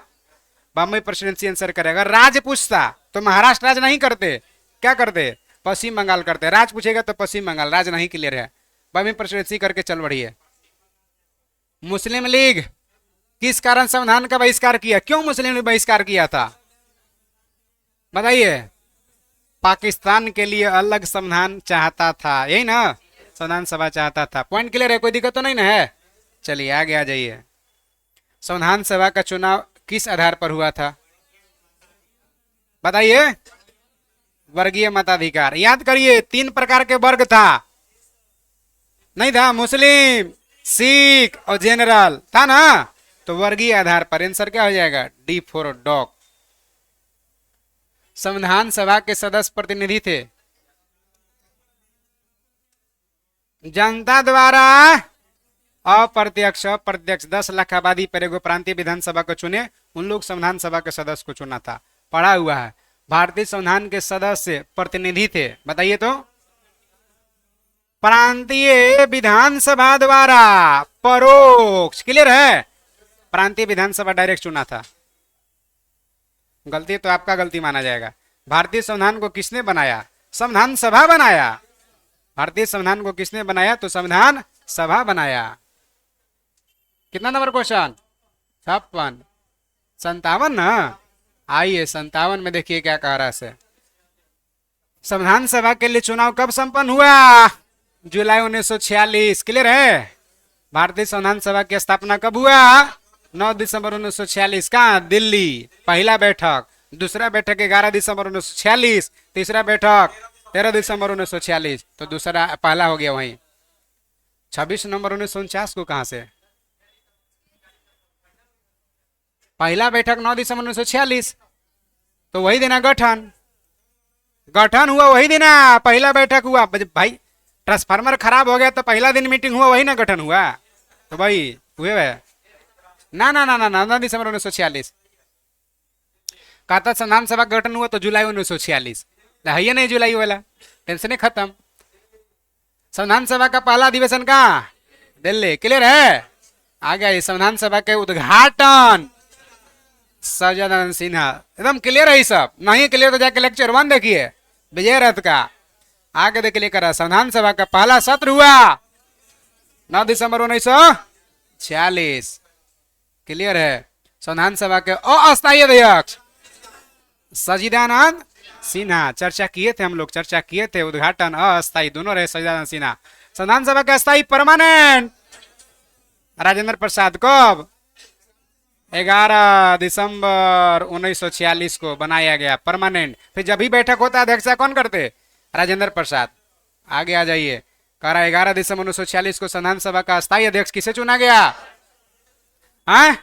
बंबई प्रेसिडेंसी आंसर करेगा। राज्य पूछता तो महाराष्ट्र राज्य नहीं करते, क्या करते? पश्चिम बंगाल करते। राज्य पूछेगा तो पश्चिम बंगाल, राज्य नहीं क्लियर है। बंबई प्रेसिडेंसी करके चल बढ़िए। मुस्लिम लीग किस कारण संविधान का बहिष्कार किया? क्यों मुस्लिम लीग बहिष्कार किया था बताइए? पाकिस्तान के लिए अलग संविधान चाहता था, यही ना। संविधान सभा चाहता था। पॉइंट क्लियर है, कोई दिक्कत तो नहीं ना है। चलिए आगे आ जाइए। संविधान सभा का चुनाव किस आधार पर हुआ था बताइए? वर्गीय मताधिकार। याद करिए 3 प्रकार के वर्ग था, नहीं था? मुस्लिम, सिख और जनरल था ना। तो वर्गीय आधार पर आंसर क्या हो जाएगा? D for dog. संविधान सभा के सदस्य प्रतिनिधि थे जनता द्वारा अप्रत्यक्ष प्रत्यक्ष। 10 लाख आबादी पर एगो प्रांतीय विधानसभा को चुने, उन लोग संविधान सभा के सदस्य को चुना था। पढ़ा हुआ है। भारतीय संविधान के सदस्य प्रतिनिधि थे बताइए तो? प्रांतीय विधानसभा द्वारा परोक्ष। क्लियर है? प्रांतीय विधानसभा डायरेक्ट चुना था। गलती तो आपका गलती माना जाएगा। भारतीय संविधान को किसने बनाया? संविधान सभा बनाया। भारतीय संविधान को किसने बनाया? तो संविधान सभा बनाया। कितना नंबर क्वेश्चन? 56 57 ना। आइए 57 में देखिए क्या कह रहा है। संविधान सभा के लिए चुनाव कब संपन्न हुआ? जुलाई 1946। क्लियर है? भारतीय संविधान सभा की स्थापना कब हुआ? 9 दिसंबर 1946। कहाँ? दिल्ली। पहला बैठक, दूसरा बैठक 11 दिसंबर 1946, तीसरा बैठक 13 दिसंबर 1946। तो दूसरा पहला हो गया वहीं। 26 नवंबर 1949 को कहां से? पहला बैठक 9 दिसंबर 1946, तो वही दिन गठन हुआ वही दिन। पहला बैठक हुआ भाई। ट्रांसफार्मर खराब हो गया तो पहला दिन मीटिंग हुआ वही ना गठन हुआ। तो भाई हुए वे ना ना ना ना ना 9 दिसंबर 1946। कहता संविधान सभा गठन हुआ तो जुलाई 1946 है, नहीं जुलाई वाला टेंशन खत्म। संविधान सभा का पहला अधिवेशन कहाँ? दिल्ली। क्लियर है? आ गया संविधान सभा के उद्घाटन सज्जनानंद सिन्हा। एकदम क्लियर है। सब नहीं क्लियर तो जाके लेक्चर 1 देखिए विजय रथ का, आगे देख लिए करा। संविधान सभा का पहला सत्र हुआ 9 दिसंबर 1946। क्लियर है? संविधान सभा के अस्थायी अध्यक्ष सज्जनानंद सिन्हा। चर्चा किए थे हम लोग, चर्चा किए थे। उद्घाटन अस्थायी दोनों रहे सज्जनानंद सिन्हा। संविधान सभा का अस्थायी परमानेंट राजेंद्र प्रसाद। कब? 11 दिसंबर 1946 को बनाया गया परमानेंट। फिर जब भी बैठक होता है अध्यक्षता कौन करते? राजेंद्र प्रसाद। आगे आ जाइए। कह रहा 11 दिसंबर 1946 को संविधान सभा का अस्थायी अध्यक्ष किसे चुना गया? हाँ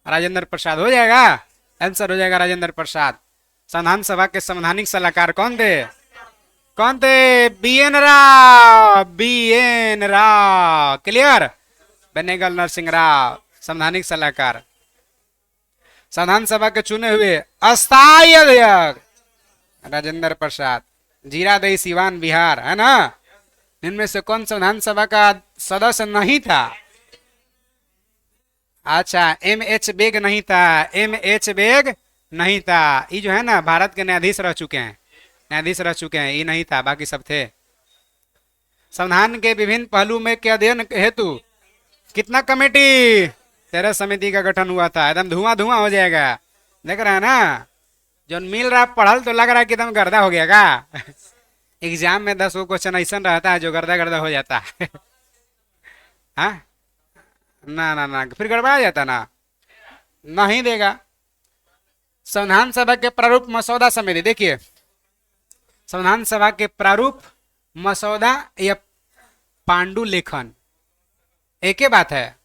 राजेंद्र प्रसाद। हो जाएगा आंसर, हो जाएगा राजेंद्र प्रसाद। संविधान सभा के संवैधानिक सलाहकार कौन थे? कौन थे? BN Rao. BN Rao. Clear? Benegal Narasimha Rao संवैधानिक सलाहकार। संविधान सभा के चुने हुए अस्थायी अध्यक्ष राजेंद्र प्रसाद, जीरादेई सिवान बिहार, है ना। इनमें से कौन संविधान सभा का सदस्य नहीं था? अच्छा, एम एच बेग नहीं था, एम एच बेग नहीं था। ये जो है ना भारत के न्यायाधीश रह चुके हैं, न्यायाधीश रह चुके हैं, ये नहीं था, बाकी सब थे। संविधान के विभिन्न पहलू में के अध्ययन हेतु कितना कमेटी? 13 समिति का गठन हुआ था। एकदम धुआं धुआं हो जाएगा, देख रहा है ना। जो मिल रहा पढ़ल तो लग रहा है कि एकदम गर्दा हो गया का। एग्जाम में 10 वो क्वेश्चन ऐसा रहता है जो गर्दा गर्दा हो जाता है। हाँ, ना ना ना, फिर गड़बड़ा जाता ना, नहीं देगा। संविधान सभा के प्रारूप मसौदा समिति, देखिए संविधान सभा के प्रारूप मसौदा या पांडुलेखन एक ही बात है।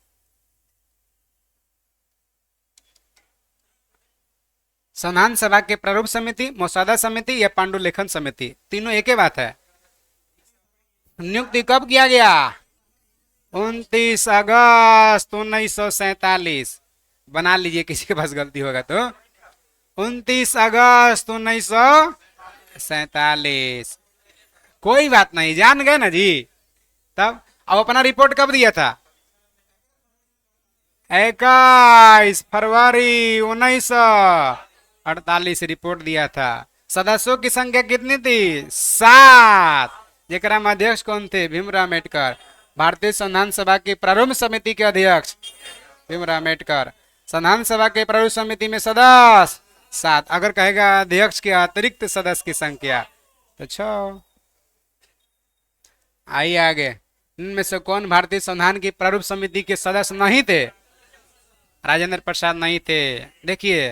संविधान सभा के प्रारूप समिति, मसौदा समिति या पांडुलेखन समिति, तीनों एक ही बात है। नियुक्ति कब किया गया? 29 अगस्त 1947। बना लीजिए, किसी के पास गलती होगा तो। 29 अगस्त 1947। कोई बात नहीं, जान गए ना जी। तब अब अपना रिपोर्ट कब दिया था? 21 फरवरी 1948 रिपोर्ट दिया था। सदस्यों की संख्या कितनी थी? 7। जेकरा में अध्यक्ष कौन थे? भीमराव अम्बेडकर। भारतीय संविधान सभा की प्रारूप समिति के अध्यक्ष भीमराव अम्बेडकर। संविधान सभा के प्रारूप समिति में सदस्य 7। अगर कहेगा अध्यक्ष के अतिरिक्त सदस्य की संख्या तो 6। आइए आगे, इनमें से कौन भारतीय संविधान की प्रारूप समिति के सदस्य नहीं थे? राजेंद्र प्रसाद नहीं थे। देखिए,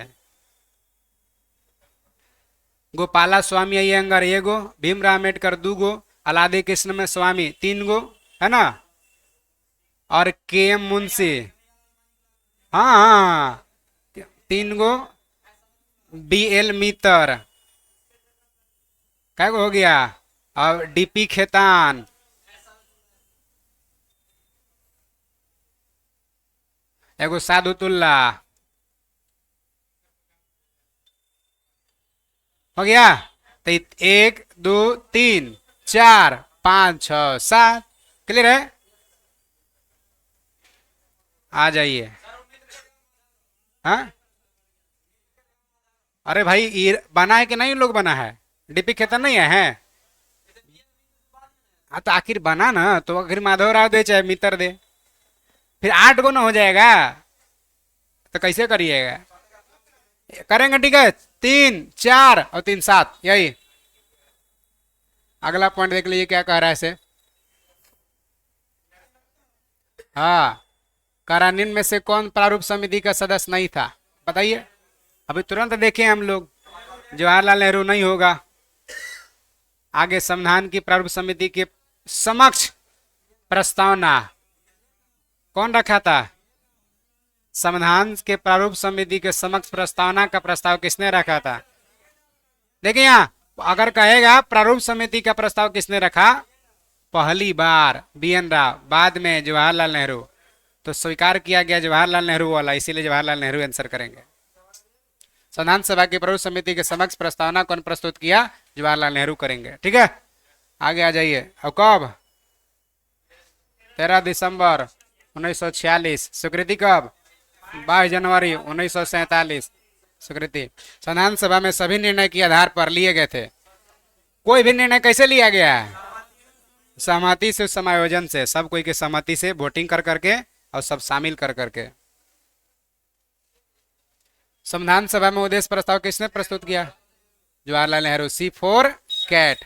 गोपाला स्वामी अयंगार एगो, भीमराव अम्बेडकर 2 अलादि कृष्ण स्वामी 3 है ना, और के एम मुंशी, हाँ हाँ 3 बी एल मितर, क्या हो गया, और डीपी खेतान, एगो सादुतुल्ला, हो गया। तो 1 2 3 4 5 6 7, क्लियर है। आ जाइए। हाँ, अरे भाई ये बना है कि नहीं, लोग बना है, डीपी खेतन नहीं है? हाँ तो आखिर बना ना, तो आखिर माधव राव दे चाहे मित्र दे, फिर 8 ना हो जाएगा, तो कैसे करिएगा? करेंगे, ठीक है। 3 4 और 3 7, यही। अगला पॉइंट देख लीजिए क्या कह रहा है इसे। हाँ, करानिन में से कौन प्रारूप समिति का सदस्य नहीं था? बताइए, अभी तुरंत देखें हम लोग। जवाहरलाल नेहरू नहीं होगा। आगे, संविधान की प्रारूप समिति के समक्ष प्रस्तावना कौन रखा था? संविधान के प्रारूप समिति के समक्ष प्रस्तावना का प्रस्ताव किसने रखा था? देखिए यहाँ, अगर कहेगा प्रारूप समिति का प्रस्ताव किसने रखा, पहली बार बी.एन. राव, बाद में जवाहरलाल नेहरू, तो स्वीकार किया गया जवाहरलाल नेहरू वाला, इसीलिए जवाहरलाल नेहरू आंसर करेंगे। संविधान सभा की प्रारूप समिति के समक्ष प्रस्तावना कौन प्रस्तुत किया? जवाहरलाल नेहरू करेंगे, ठीक है। आगे आ जाइए। और कब? 13 दिसंबर 1946। स्वीकृति कब? 22 जनवरी 1947। स्वीकृति संविधान सभा में सभी निर्णय के आधार पर लिए गए थे। कोई भी निर्णय कैसे लिया गया है? सहमति से, समायोजन से, सब कोई के सहमति से वोटिंग कर करके और सब शामिल कर करके। संविधान सभा में उद्देश्य प्रस्ताव किसने प्रस्तुत किया? जवाहरलाल नेहरू। C4 cat.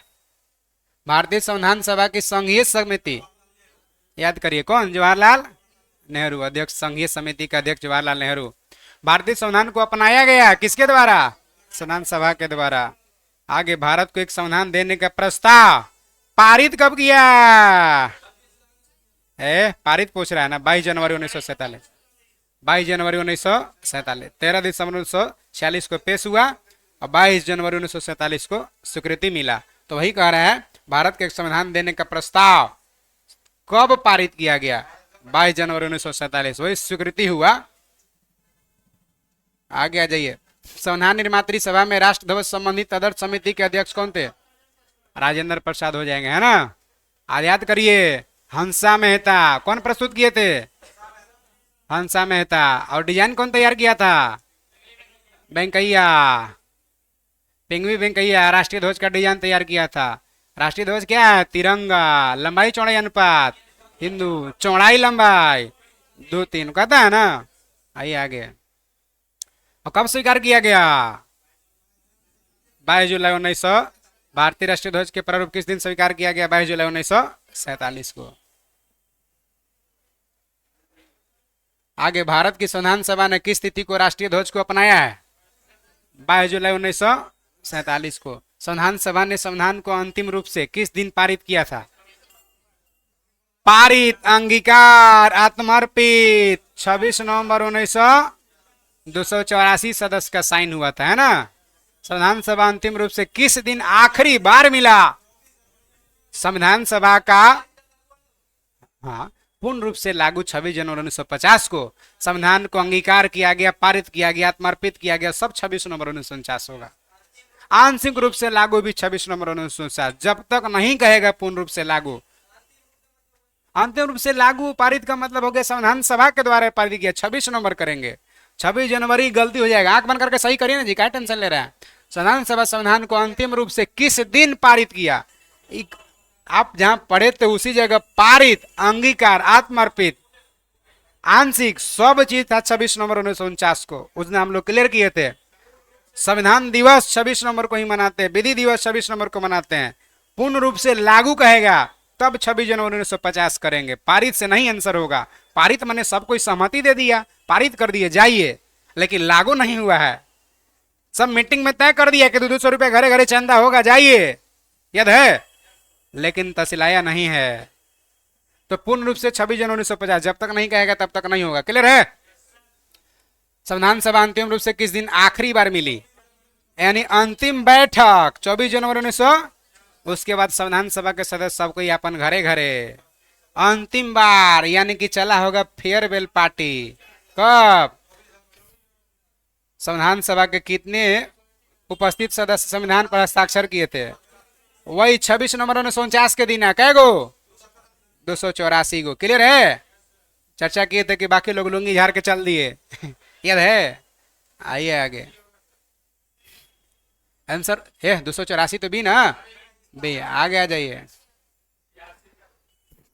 भारतीय संविधान सभा की संघीय समिति, याद करिए कौन? जवाहरलाल नेहरू। अध्यक्ष संघीय समिति का अध्यक्ष जवाहरलाल नेहरू। भारतीय संविधान को अपनाया गया किसके द्वारा? संविधान सभा के द्वारा। आगे, भारत को एक संविधान देने का प्रस्ताव पारित कब किया? पारित पूछ रहा है ना, 22 जनवरी 1947। 22 जनवरी 1947। 13 दिसंबर 1946 को पेश हुआ और 22 जनवरी 1947 को स्वीकृति मिला। तो वही कह रहा है, भारत के एक संविधान देने का प्रस्ताव कब पारित किया गया? 22 जनवरी 1947, वही स्वीकृति हुआ। आगे आ जाइए। संविधान निर्मात्री सभा में राष्ट्र ध्वज संबंधी तदर्थ समिति के अध्यक्ष कौन थे? राजेंद्र प्रसाद हो जाएंगे, है ना। आज याद करिए, हंसा मेहता कौन प्रस्तुत किए थे? हंसा मेहता। और डिजाइन कौन तैयार किया था? वेंकैया, पिंगवी वेंकैया राष्ट्रीय ध्वज का डिजाइन तैयार किया था। राष्ट्रीय ध्वज क्या है? तिरंगा, लंबाई चौड़ाई अनुपात हिंदू, चौड़ाई लंबाई 2-3 कहता है ना। आइए आगे। और कब स्वीकार किया गया? 22 जुलाई 1900। भारतीय राष्ट्रीय ध्वज के प्रारूप किस दिन स्वीकार किया गया? 22 जुलाई 1947 को। आगे, भारत की संविधान सभा ने किस तिथि को राष्ट्रीय ध्वज को अपनाया है? 22 जुलाई 1947 को। संविधान सभा ने संविधान को अंतिम रूप से किस दिन पारित किया था? पारित, अंगीकार, आत्मर्पित 26 नवंबर 1900 सदस्य का साइन हुआ था, है ना। संविधान सभा अंतिम रूप से किस दिन आखिरी बार मिला? संविधान सभा का पूर्ण रूप से लागू 26 जनवरी 1950 को। संविधान को अंगीकार किया गया, पारित किया गया, आत्मर्पित किया गया, सब 26 नवंबर 1949 होगा। आंशिक रूप से लागू भी 26 नवंबर 1949। जब तक नहीं कहेगा पूर्ण रूप से लागू, अंतिम रूप से लागू पारित का मतलब हो गया संविधान सभा के द्वारा पारित किया। 26 नवंबर करेंगे, 26 जनवरी गलती हो जाएगा। आंख बंद करके सही करिए ना जी, क्या टेंशन ले रहे हैं। संविधान सभा संविधान को अंतिम रूप से किस दिन पारित किया? आप जहां पढ़े थे उसी जगह पारित, अंगीकार, आत्मर्पित, आंशिक सब चीज था 26 नवंबर 1949 को। उस दिन हम लोग क्लियर किए थे। संविधान दिवस 26 नवंबर को ही मनाते हैं, विधि दिवस 26 नवंबर को मनाते हैं। पूर्ण रूप से लागू कहेगा तब 26 जनवरी 1950 करेंगे। पारित से नहीं आंसर होगा। पारित मैंने सब कोई सहमति दे दिया, पारित कर दिए, जाइए, लेकिन लागू नहीं हुआ है। सब मीटिंग में तय कर दिया कि 200 रुपए घरे घरे चंदा होगा, जाइए, याद है, लेकिन तहसीलाया नहीं है। तो पूर्ण रूप से 26 जनवरी 1950 जब तक नहीं कहेगा तब तक नहीं होगा। क्लियर है। संविधान सभा अंतिम रूप से किस दिन आखिरी बार मिली? यानी अंतिम बैठक 24 जनवरी 1900। उसके बाद संविधान सभा के सदस्य सब कोई अपन घरे घरे अंतिम बार, यानी कि चला होगा फेयरवेल पार्टी। कब? संविधान सभा के कितने उपस्थित सदस्य संविधान पर हस्ताक्षर किए थे? वही 26 नवंबर 1949 के दिन है। कै गो? 284 गो। क्लियर है। चर्चा किए थे कि बाकी लोग लुंगी झाड़ के चल दिए याद है। आइए आगे। आंसर है 284 तो बी ना, बी। आगे आ जाइए।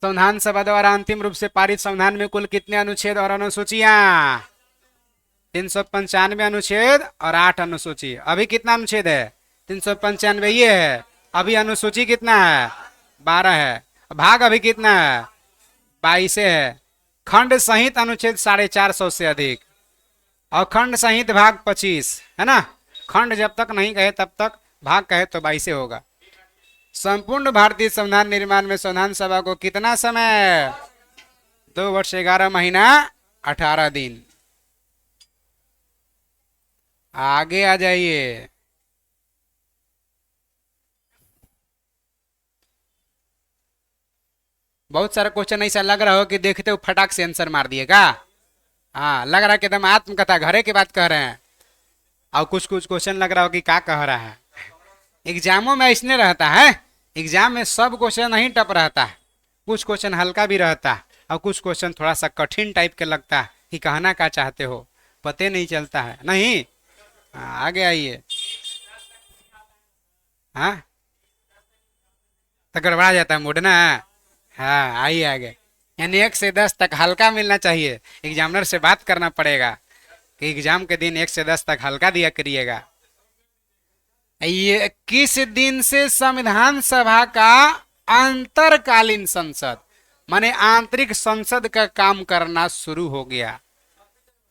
संविधान सभा द्वारा अंतिम रूप से पारित संविधान में कुल कितने अनुच्छेद और अनुसूचियां? 395 अनुच्छेद और 8 अनुसूची। अभी कितना अनुच्छेद है? 395 ये है। अभी अनुसूची कितना है? 12 है। भाग अभी कितना है? 22 है। खंड सहित अनुच्छेद 450 से अधिक, और खंड सहित भाग 25 है ना। खंड जब तक नहीं कहे तब तक, भाग कहे तो 22 होगा। संपूर्ण भारतीय संविधान निर्माण में संविधान सभा को कितना समय? 2 वर्ष 11 महीना 18 दिन। आगे आ जाइए। बहुत सारा क्वेश्चन ऐसा लग रहा हो कि देखते हो फटाक से आंसर मार दिएगा। हाँ, लग रहा है कि एकदम आत्मकथा घरे की बात कह रहे हैं। और कुछ कुछ क्वेश्चन लग रहा हो कि क्या कह रहा है। एग्जामों में इसने रहता है, एग्जाम में सब क्वेश्चन नहीं टप रहता है, कुछ क्वेश्चन हल्का भी रहता है और कुछ क्वेश्चन थोड़ा सा कठिन टाइप के लगता है कि कहना क्या चाहते हो, पते नहीं चलता है। नहीं, आगे आइए। हाँ, तो गड़बड़ा जाता है मूड ना। हाँ, आइए आगे। यानी 1 से 10 तक हल्का मिलना चाहिए। एग्जामिनर से बात करना पड़ेगा कि एग्जाम के दिन 1 से 10 तक हल्का दिया करिएगा। ये किस दिन से संविधान सभा का अंतरकालीन संसद माने आंतरिक संसद का काम करना शुरू हो गया?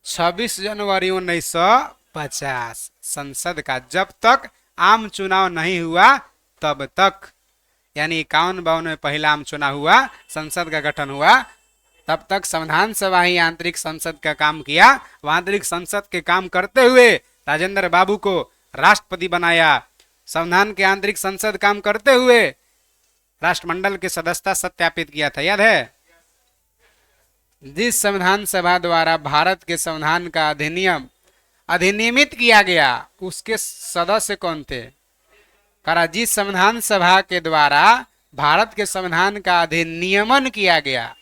26 जनवरी 1950। संसद का जब तक आम चुनाव नहीं हुआ तब तक, यानी 51-52 में पहला आम चुनाव हुआ, संसद का गठन हुआ, तब तक संविधान सभा ही आंतरिक संसद का काम किया। आंतरिक संसद के काम करते हुए राजेंद्र बाबू को राष्ट्रपति बनाया। संविधान के आंतरिक संसद काम करते हुए राष्ट्रमंडल की सदस्यता सत्यापित किया था, याद है। जिस संविधान सभा द्वारा भारत के संविधान का अधिनियम अधिनियमित किया गया उसके सदस्य कौन थे? करा जिस संविधान सभा के द्वारा भारत के संविधान का अधिनियमन किया गया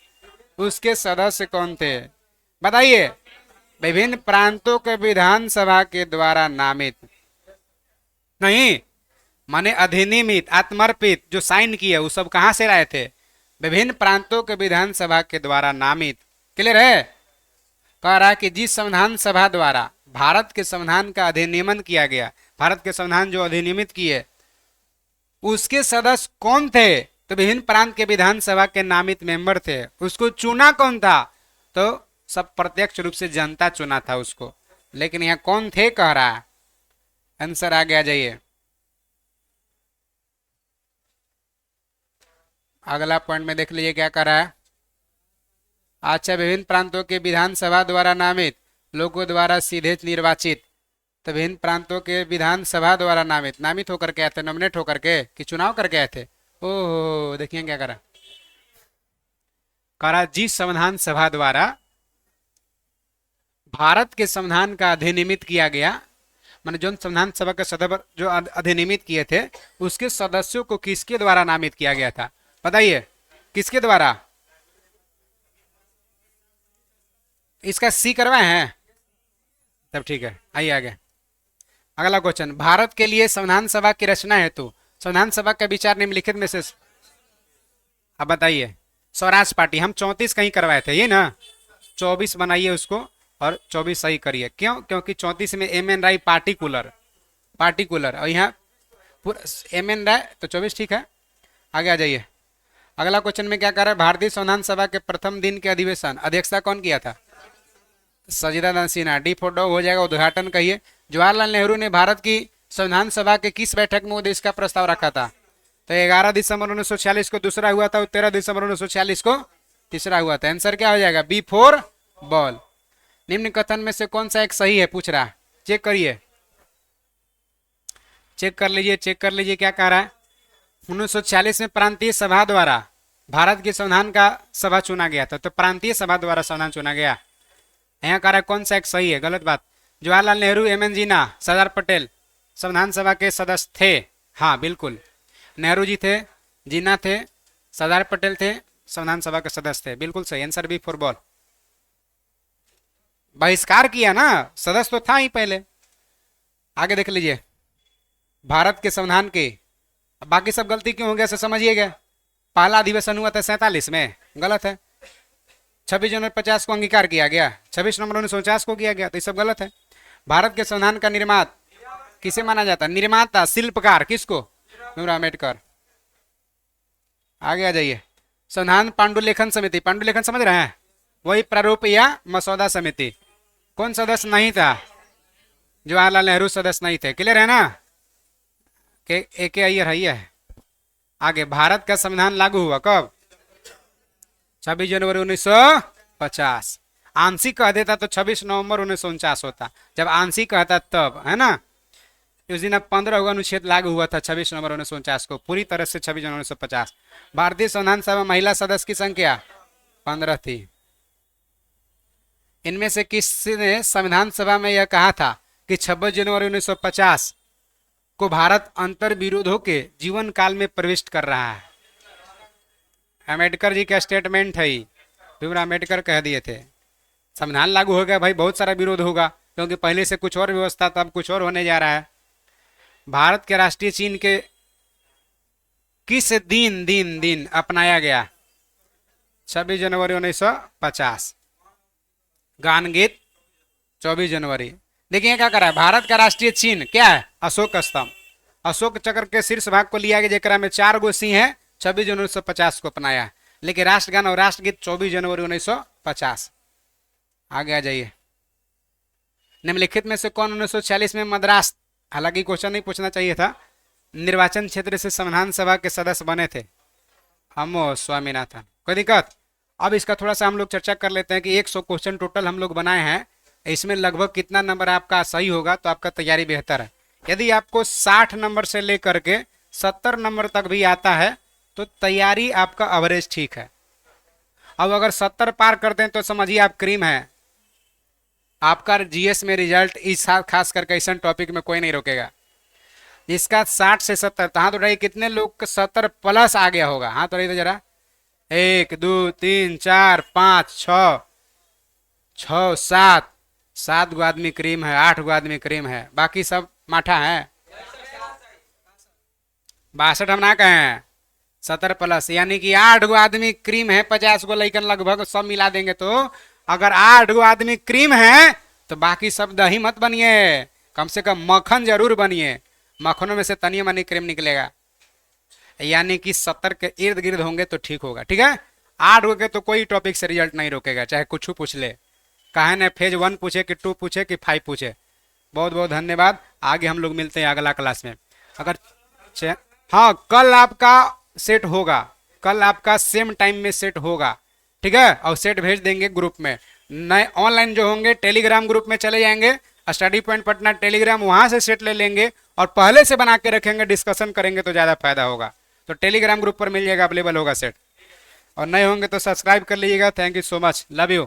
उसके सदस्य कौन थे? बताइए। विभिन्न प्रांतों के विधानसभा के द्वारा नामित नहीं, माने अधिनियमित आत्मर्पित जो साइन किए वो सब कहां से लाए थे? विभिन्न प्रांतों के विधानसभा के द्वारा नामित। क्लियर है? कह रहा है कि जिस संविधान सभा द्वारा भारत के संविधान का अधिनियमन किया गया, भारत के संविधान जो अधिनियमित किए उसके सदस्य कौन थे? तो विभिन्न प्रांत के विधानसभा के नामित मेंबर थे। उसको चुना कौन था? तो सब प्रत्यक्ष रूप से जनता चुना था उसको, लेकिन यहाँ कौन थे कह रहा है। आंसर आ गया, जाइए अगला पॉइंट में देख लीजिए क्या कर रहा है। अच्छा, विभिन्न प्रांतों के विधानसभा द्वारा नामित लोगों द्वारा सीधे निर्वाचित। तो विभिन्न प्रांतों के विधानसभा द्वारा नामित होकर के आए थे, नॉमिनेट होकर के कि चुनाव करके आए थे। ओहो, देखिए क्या करा जिस संविधान सभा द्वारा भारत के संविधान का अधिनियमित किया गया, माने जो संविधान सभा के सदस्य जो अधिनियमित किए थे उसके सदस्यों को किसके द्वारा नामित किया गया था? बताइए किसके द्वारा? इसका सी करवाए हैं तब ठीक है। आइए आगे, अगला क्वेश्चन। भारत के लिए संविधान सभा की रचना हेतु संविधान सभा का विचार निम्नलिखित में से। अब बताइए। स्वराज पार्टी हम 34 कहीं करवाए थे, ये ना 24 बनाइए उसको और 24 सही करिए। क्यों? क्योंकि 34 में एम एन राय पार्टिकुलर और यहाँ एम एन राय, तो 24 ठीक है। आगे आ जाइए। अगला क्वेश्चन में क्या कर रहा है? भारतीय संविधान सभा के प्रथम दिन के अधिवेशन अध्यक्षता कौन किया था? सजिदानंद सिन्हा। डी फॉर डॉग हो जाएगा। उद्घाटन कहिए। जवाहरलाल नेहरू ने भारत की संविधान सभा के किस बैठक में उद्देश्य का प्रस्ताव रखा था? तो 11 दिसंबर 1946 को दूसरा हुआ था, 13 दिसंबर 1946 को तीसरा हुआ था। आंसर क्या हो जाएगा? B for ball. निम्न कथन में से कौन सा एक सही है पूछ रहा है, चेक करिए, चेक कर लीजिए क्या कह रहा है। 1946 में प्रांतीय सभा द्वारा भारत के संविधान का सभा चुना गया था, तो प्रांतीय सभा द्वारा संविधान चुना गया। यहाँ कह रहा है कौन सा एक सही है, गलत बात। जवाहरलाल नेहरू, एम एन जीना, सरदार पटेल संविधान सभा के सदस्य थे। हाँ बिल्कुल, नेहरू जी थे, जीना थे, सरदार पटेल थे, संविधान सभा के सदस्य थे। बिल्कुल सही आंसर बी फॉर बॉल। बहिष्कार किया ना, सदस्य तो था ही पहले। आगे देख लीजिए। भारत के संविधान के बाकी सब गलती क्यों हो गया समझिएगा। पहला अधिवेशन हुआ था 47 में, गलत है। 26 जनवरी 50 को अंगीकार किया गया, 26 नवंबर 1949 को किया गया, तो ये सब गलत है। भारत के संविधान का निर्माता किसे माना जाता है? निर्माता, शिल्पकार किसको? भीमराव अम्बेडकर। आगे आ जाइए। संविधान पांडुलेखन समिति, पांडुलेखन समझ रहे हैं? वही प्रारूप या मसौदा समिति। कौन सदस्य नहीं था? जवाहरलाल नेहरू सदस्य नहीं थे। क्लियर है ना? ए के अय्यर है। आगे, भारत का संविधान लागू हुआ कब? 26 जनवरी 1950। आंशिक कह देता तो 26 नवंबर 1949 होता, जब आंशिक कहता तब, है ना। उस दिन अब 15 होगा, अनुच्छेद लागू हुआ था 26 नवंबर 1949 को, पूरी तरह से 26 जनवरी 1950। भारतीय संविधान सभा महिला सदस्य की संख्या 15 थी। इनमें से किसने संविधान सभा में यह कहा था कि 26 जनवरी 1950 को भारत अंतर विरोधों के जीवन काल में प्रविष्ट कर रहा है? अम्बेडकर जी का स्टेटमेंट है। भीमराव अम्बेडकर कह दिए थे संविधान लागू हो गया भाई, बहुत सारा विरोध होगा, क्योंकि पहले से कुछ और व्यवस्था था, अब कुछ और होने जा रहा है। भारत के राष्ट्रीय चिन्ह के किस दिन अपनाया गया? 26 जनवरी 1950। गान गीत 24 जनवरी। देखिए क्या करा है, भारत का राष्ट्रीय चिन्ह क्या है? अशोक स्तंभ। अशोक चक्र के शीर्ष भाग को लिया गया, जेकरा में 4 गो सिंह है। 26 जनवरी 1950 को अपनाया, लेकिन राष्ट्रगान और राष्ट्रगीत 24 जनवरी 1950। आगे आ जाइए। निम्नलिखित में से कौन 1946 में मद्रास, हालांकि क्वेश्चन नहीं पूछना चाहिए था, निर्वाचन क्षेत्र से संविधान सभा के सदस्य बने थे? अमो स्वामीनाथन। कोई दिक्कत? अब इसका थोड़ा सा हम लोग चर्चा कर लेते हैं कि 100 क्वेश्चन टोटल हम लोग बनाए हैं, इसमें लगभग कितना नंबर आपका सही होगा, तो आपका तैयारी बेहतर है। यदि आपको 60 नंबर से लेकर के 70 नंबर तक भी आता है तो तैयारी आपका एवरेज ठीक है। अब अगर 70 पार करते हैं तो समझिए आप क्रीम है। आपका जीएस में रिजल्ट इस साल खास करके ऐसा टॉपिक में कोई नहीं रोकेगा। जिसका 60 से 70, तो हाँ तो रही कितने लोग का 70 प्लस आ गया होगा, हाँ तो रही तो जरा, 1 2 3 4 5 6, 6 7, 7 गो आदमी क्रीम है, 8 गो आदमी क्रीम है, बाकी सब माठा है। 62 हम ना कहे हैं, 70 प्लस, यानी कि 8 गो आदमी क्रीम है, 50 गो लइकन लगभग सब मिला देंगे तो अगर 8 गो आदमी क्रीम है तो बाकी सब दही मत बनिए, कम से कम मक्खन जरूर बनिए, मक्खनों में से तनी मनी क्रीम निकलेगा। यानी कि 70 के इर्द गिर्द होंगे तो ठीक होगा, ठीक है। 8 गो के तो कोई टॉपिक से रिजल्ट नहीं रोकेगा, चाहे कुछ पूछ ले, कहे न फेज 1 पूछे कि 2 पूछे कि 5 पूछे। बहुत बहुत धन्यवाद, आगे हम लोग मिलते हैं अगला क्लास में। अगर हाँ कल आपका सेट होगा, कल आपका सेम टाइम में सेट होगा, ठीक है, और सेट भेज देंगे ग्रुप में। नए ऑनलाइन जो होंगे टेलीग्राम ग्रुप में चले जाएंगे, स्टडी पॉइंट पटना टेलीग्राम, वहां से सेट ले लेंगे और पहले से बना के रखेंगे, डिस्कशन करेंगे तो ज़्यादा फायदा होगा। तो टेलीग्राम ग्रुप पर मिल जाएगा, अवेलेबल होगा सेट। और नए होंगे तो सब्सक्राइब कर लीजिएगा। Thank you so much, love you.